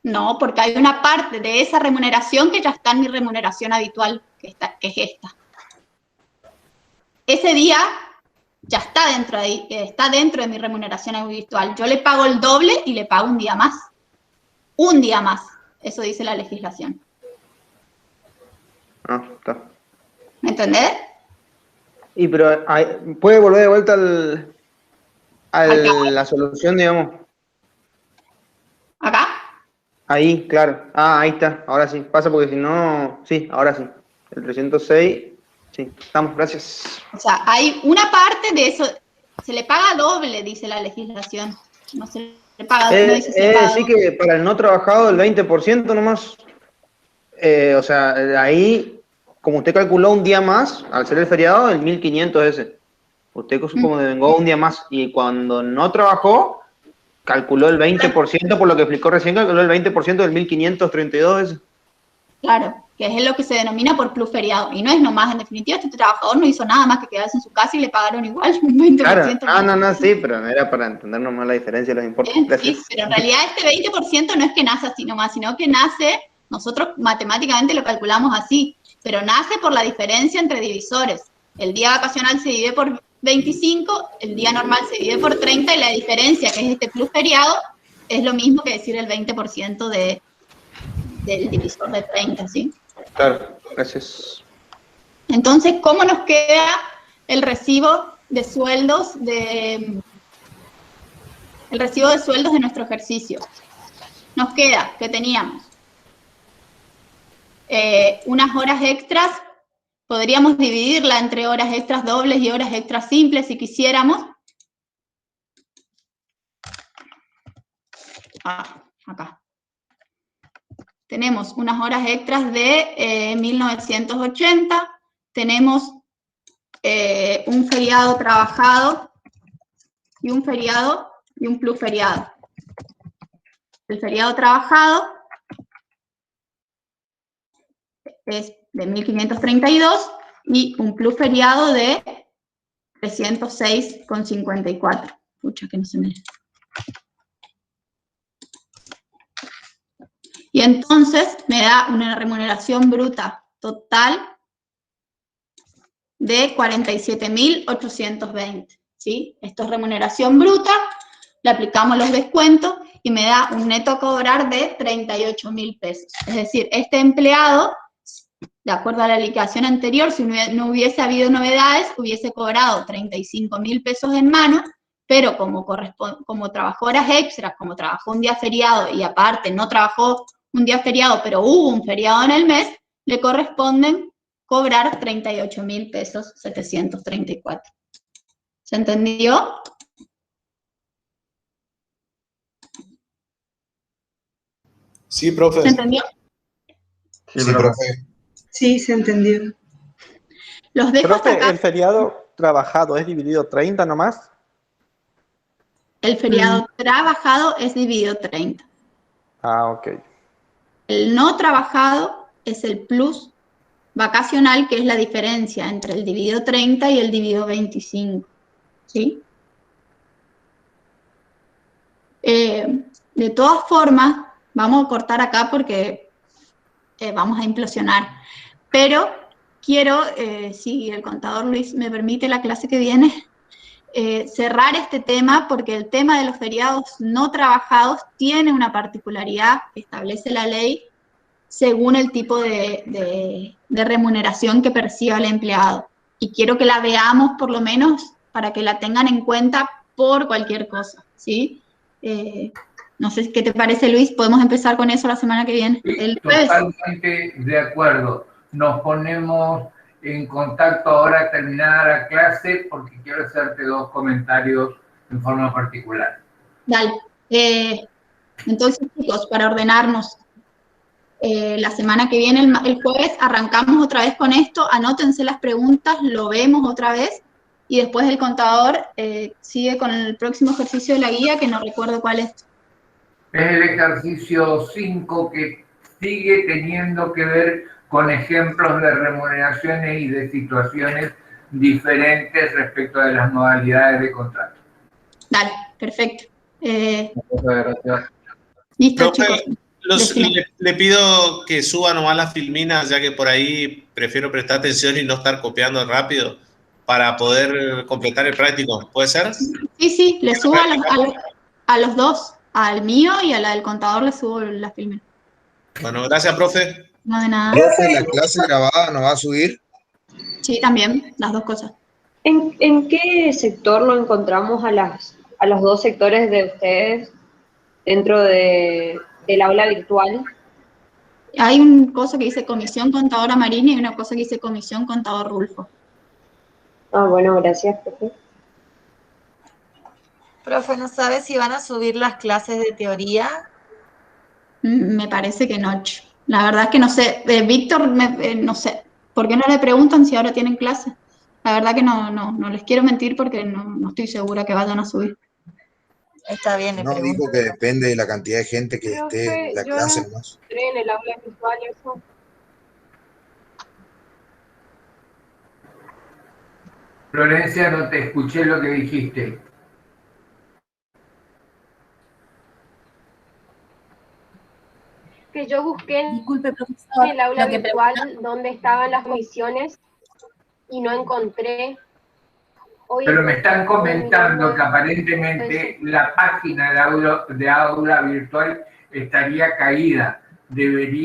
No, porque hay una parte de esa remuneración que ya está en mi remuneración habitual, que es esta. Ese día ya está dentro de ahí, está dentro de mi remuneración habitual. Yo le pago el doble y le pago un día más. Un día más. Eso dice la legislación. Ah, está. ¿Me entendés? Y pero puede volver de vuelta a la solución, digamos. ¿Acá? Ahí, claro. Ah, ahí está. Ahora sí. Pasa porque si no... Sí, ahora sí. El 306... Sí, estamos, gracias. O sea, hay una parte de eso, se le paga doble, dice la legislación. No se le paga, no dice se le paga decir doble. que para el no trabajado el 20% nomás. O sea, ahí, como usted calculó un día más, al ser el feriado, el 1.500 ese. Usted como devengó un día más y cuando no trabajó, calculó el 20%, por lo que explicó recién, calculó el 20% del 1.532 ese. Claro, que es lo que se denomina por plus feriado. Y no es nomás, en definitiva, este trabajador no hizo nada más que quedarse en su casa y le pagaron igual un 20%. Claro, no, sí, pero era para entender nomás la diferencia de los importes. Sí, pero en realidad este 20% no es que nace así nomás, sino que nace, nosotros matemáticamente lo calculamos así, pero nace por la diferencia entre divisores. El día vacacional se divide por 25, el día normal se divide por 30 y la diferencia, que es este plus feriado, es lo mismo que decir el 20% del divisor de 30, ¿sí? Claro, gracias. Entonces, ¿cómo nos queda el recibo de sueldos de nuestro ejercicio? Nos queda que teníamos unas horas extras, podríamos dividirla entre horas extras dobles y horas extras simples si quisiéramos. acá. Tenemos unas horas extras de 1980, tenemos un feriado trabajado y un feriado y un plus feriado. El feriado trabajado es de 1532 y un plus feriado de 306,54. Pucha, que no se me... Y entonces me da una remuneración bruta total de 47.820, ¿sí? Esto es remuneración bruta, le aplicamos los descuentos y me da un neto a cobrar de 38.000 pesos. Es decir, este empleado, de acuerdo a la liquidación anterior, si no hubiese habido novedades, hubiese cobrado 35.000 pesos en mano, pero como trabajó horas extras, como trabajó un día feriado y aparte no trabajó un día feriado, pero hubo un feriado en el mes, le corresponden cobrar 38.000 pesos 734. ¿Se entendió? Sí, profe. ¿Se entendió? Sí, profe. Sí, se entendió. Los dejo hasta Profe, acá. ¿el feriado trabajado es dividido 30 nomás? El feriado trabajado es dividido 30. Ah, ok. El no trabajado es el plus vacacional, que es la diferencia entre el dividido 30 y el dividido 25. ¿Sí? De todas formas, vamos a cortar acá porque vamos a implosionar. Pero quiero, si el contador Luis me permite la clase que viene, cerrar este tema porque el tema de los feriados no trabajados tiene una particularidad que establece la ley según el tipo de remuneración que perciba el empleado. Y quiero que la veamos por lo menos para que la tengan en cuenta por cualquier cosa, ¿sí? No sé qué te parece, Luis, podemos empezar con eso la semana que viene. El jueves. Totalmente de acuerdo. Nos ponemos en contacto ahora terminada la clase porque quiero hacerte 2 comentarios en forma particular. Dale. Entonces, chicos, para ordenarnos, la semana que viene, el jueves, arrancamos otra vez con esto, anótense las preguntas, lo vemos otra vez, y después el contador sigue con el próximo ejercicio de la guía, que no recuerdo cuál es. Es el ejercicio 5 que sigue teniendo que ver con ejemplos de remuneraciones y de situaciones diferentes respecto de las modalidades de contrato. Dale, perfecto. Gracias. Listo, Profe, chicos. le pido que suba nomás las filminas, ya que por ahí prefiero prestar atención y no estar copiando rápido para poder completar el práctico. ¿Puede ser? Sí, le subo a los dos, al mío y a la del contador le subo las filminas. Bueno, gracias, profe. No de nada. Profe, ¿la clase grabada nos va a subir? Sí, también, las dos cosas. ¿En qué sector lo encontramos a los 2 sectores de ustedes dentro del aula virtual? Hay una cosa que dice Comisión Contadora Marina y una cosa que dice Comisión Contador Rulfo. Ah, bueno, gracias, profe. Profe, ¿no sabe si van a subir las clases de teoría? Me parece que no. La verdad es que no sé. Víctor, no sé. ¿Por qué no le preguntan si ahora tienen clase? La verdad que no les quiero mentir porque no estoy segura que vayan a subir. Está bien, No, dijo que depende de la cantidad de gente que esté en la clase nomás. En el aula virtual eso. Florencia, no te escuché lo que dijiste. Que yo busqué en el aula virtual donde estaban las comisiones y no encontré. Pero me están comentando que aparentemente la página de aula virtual estaría caída. Debería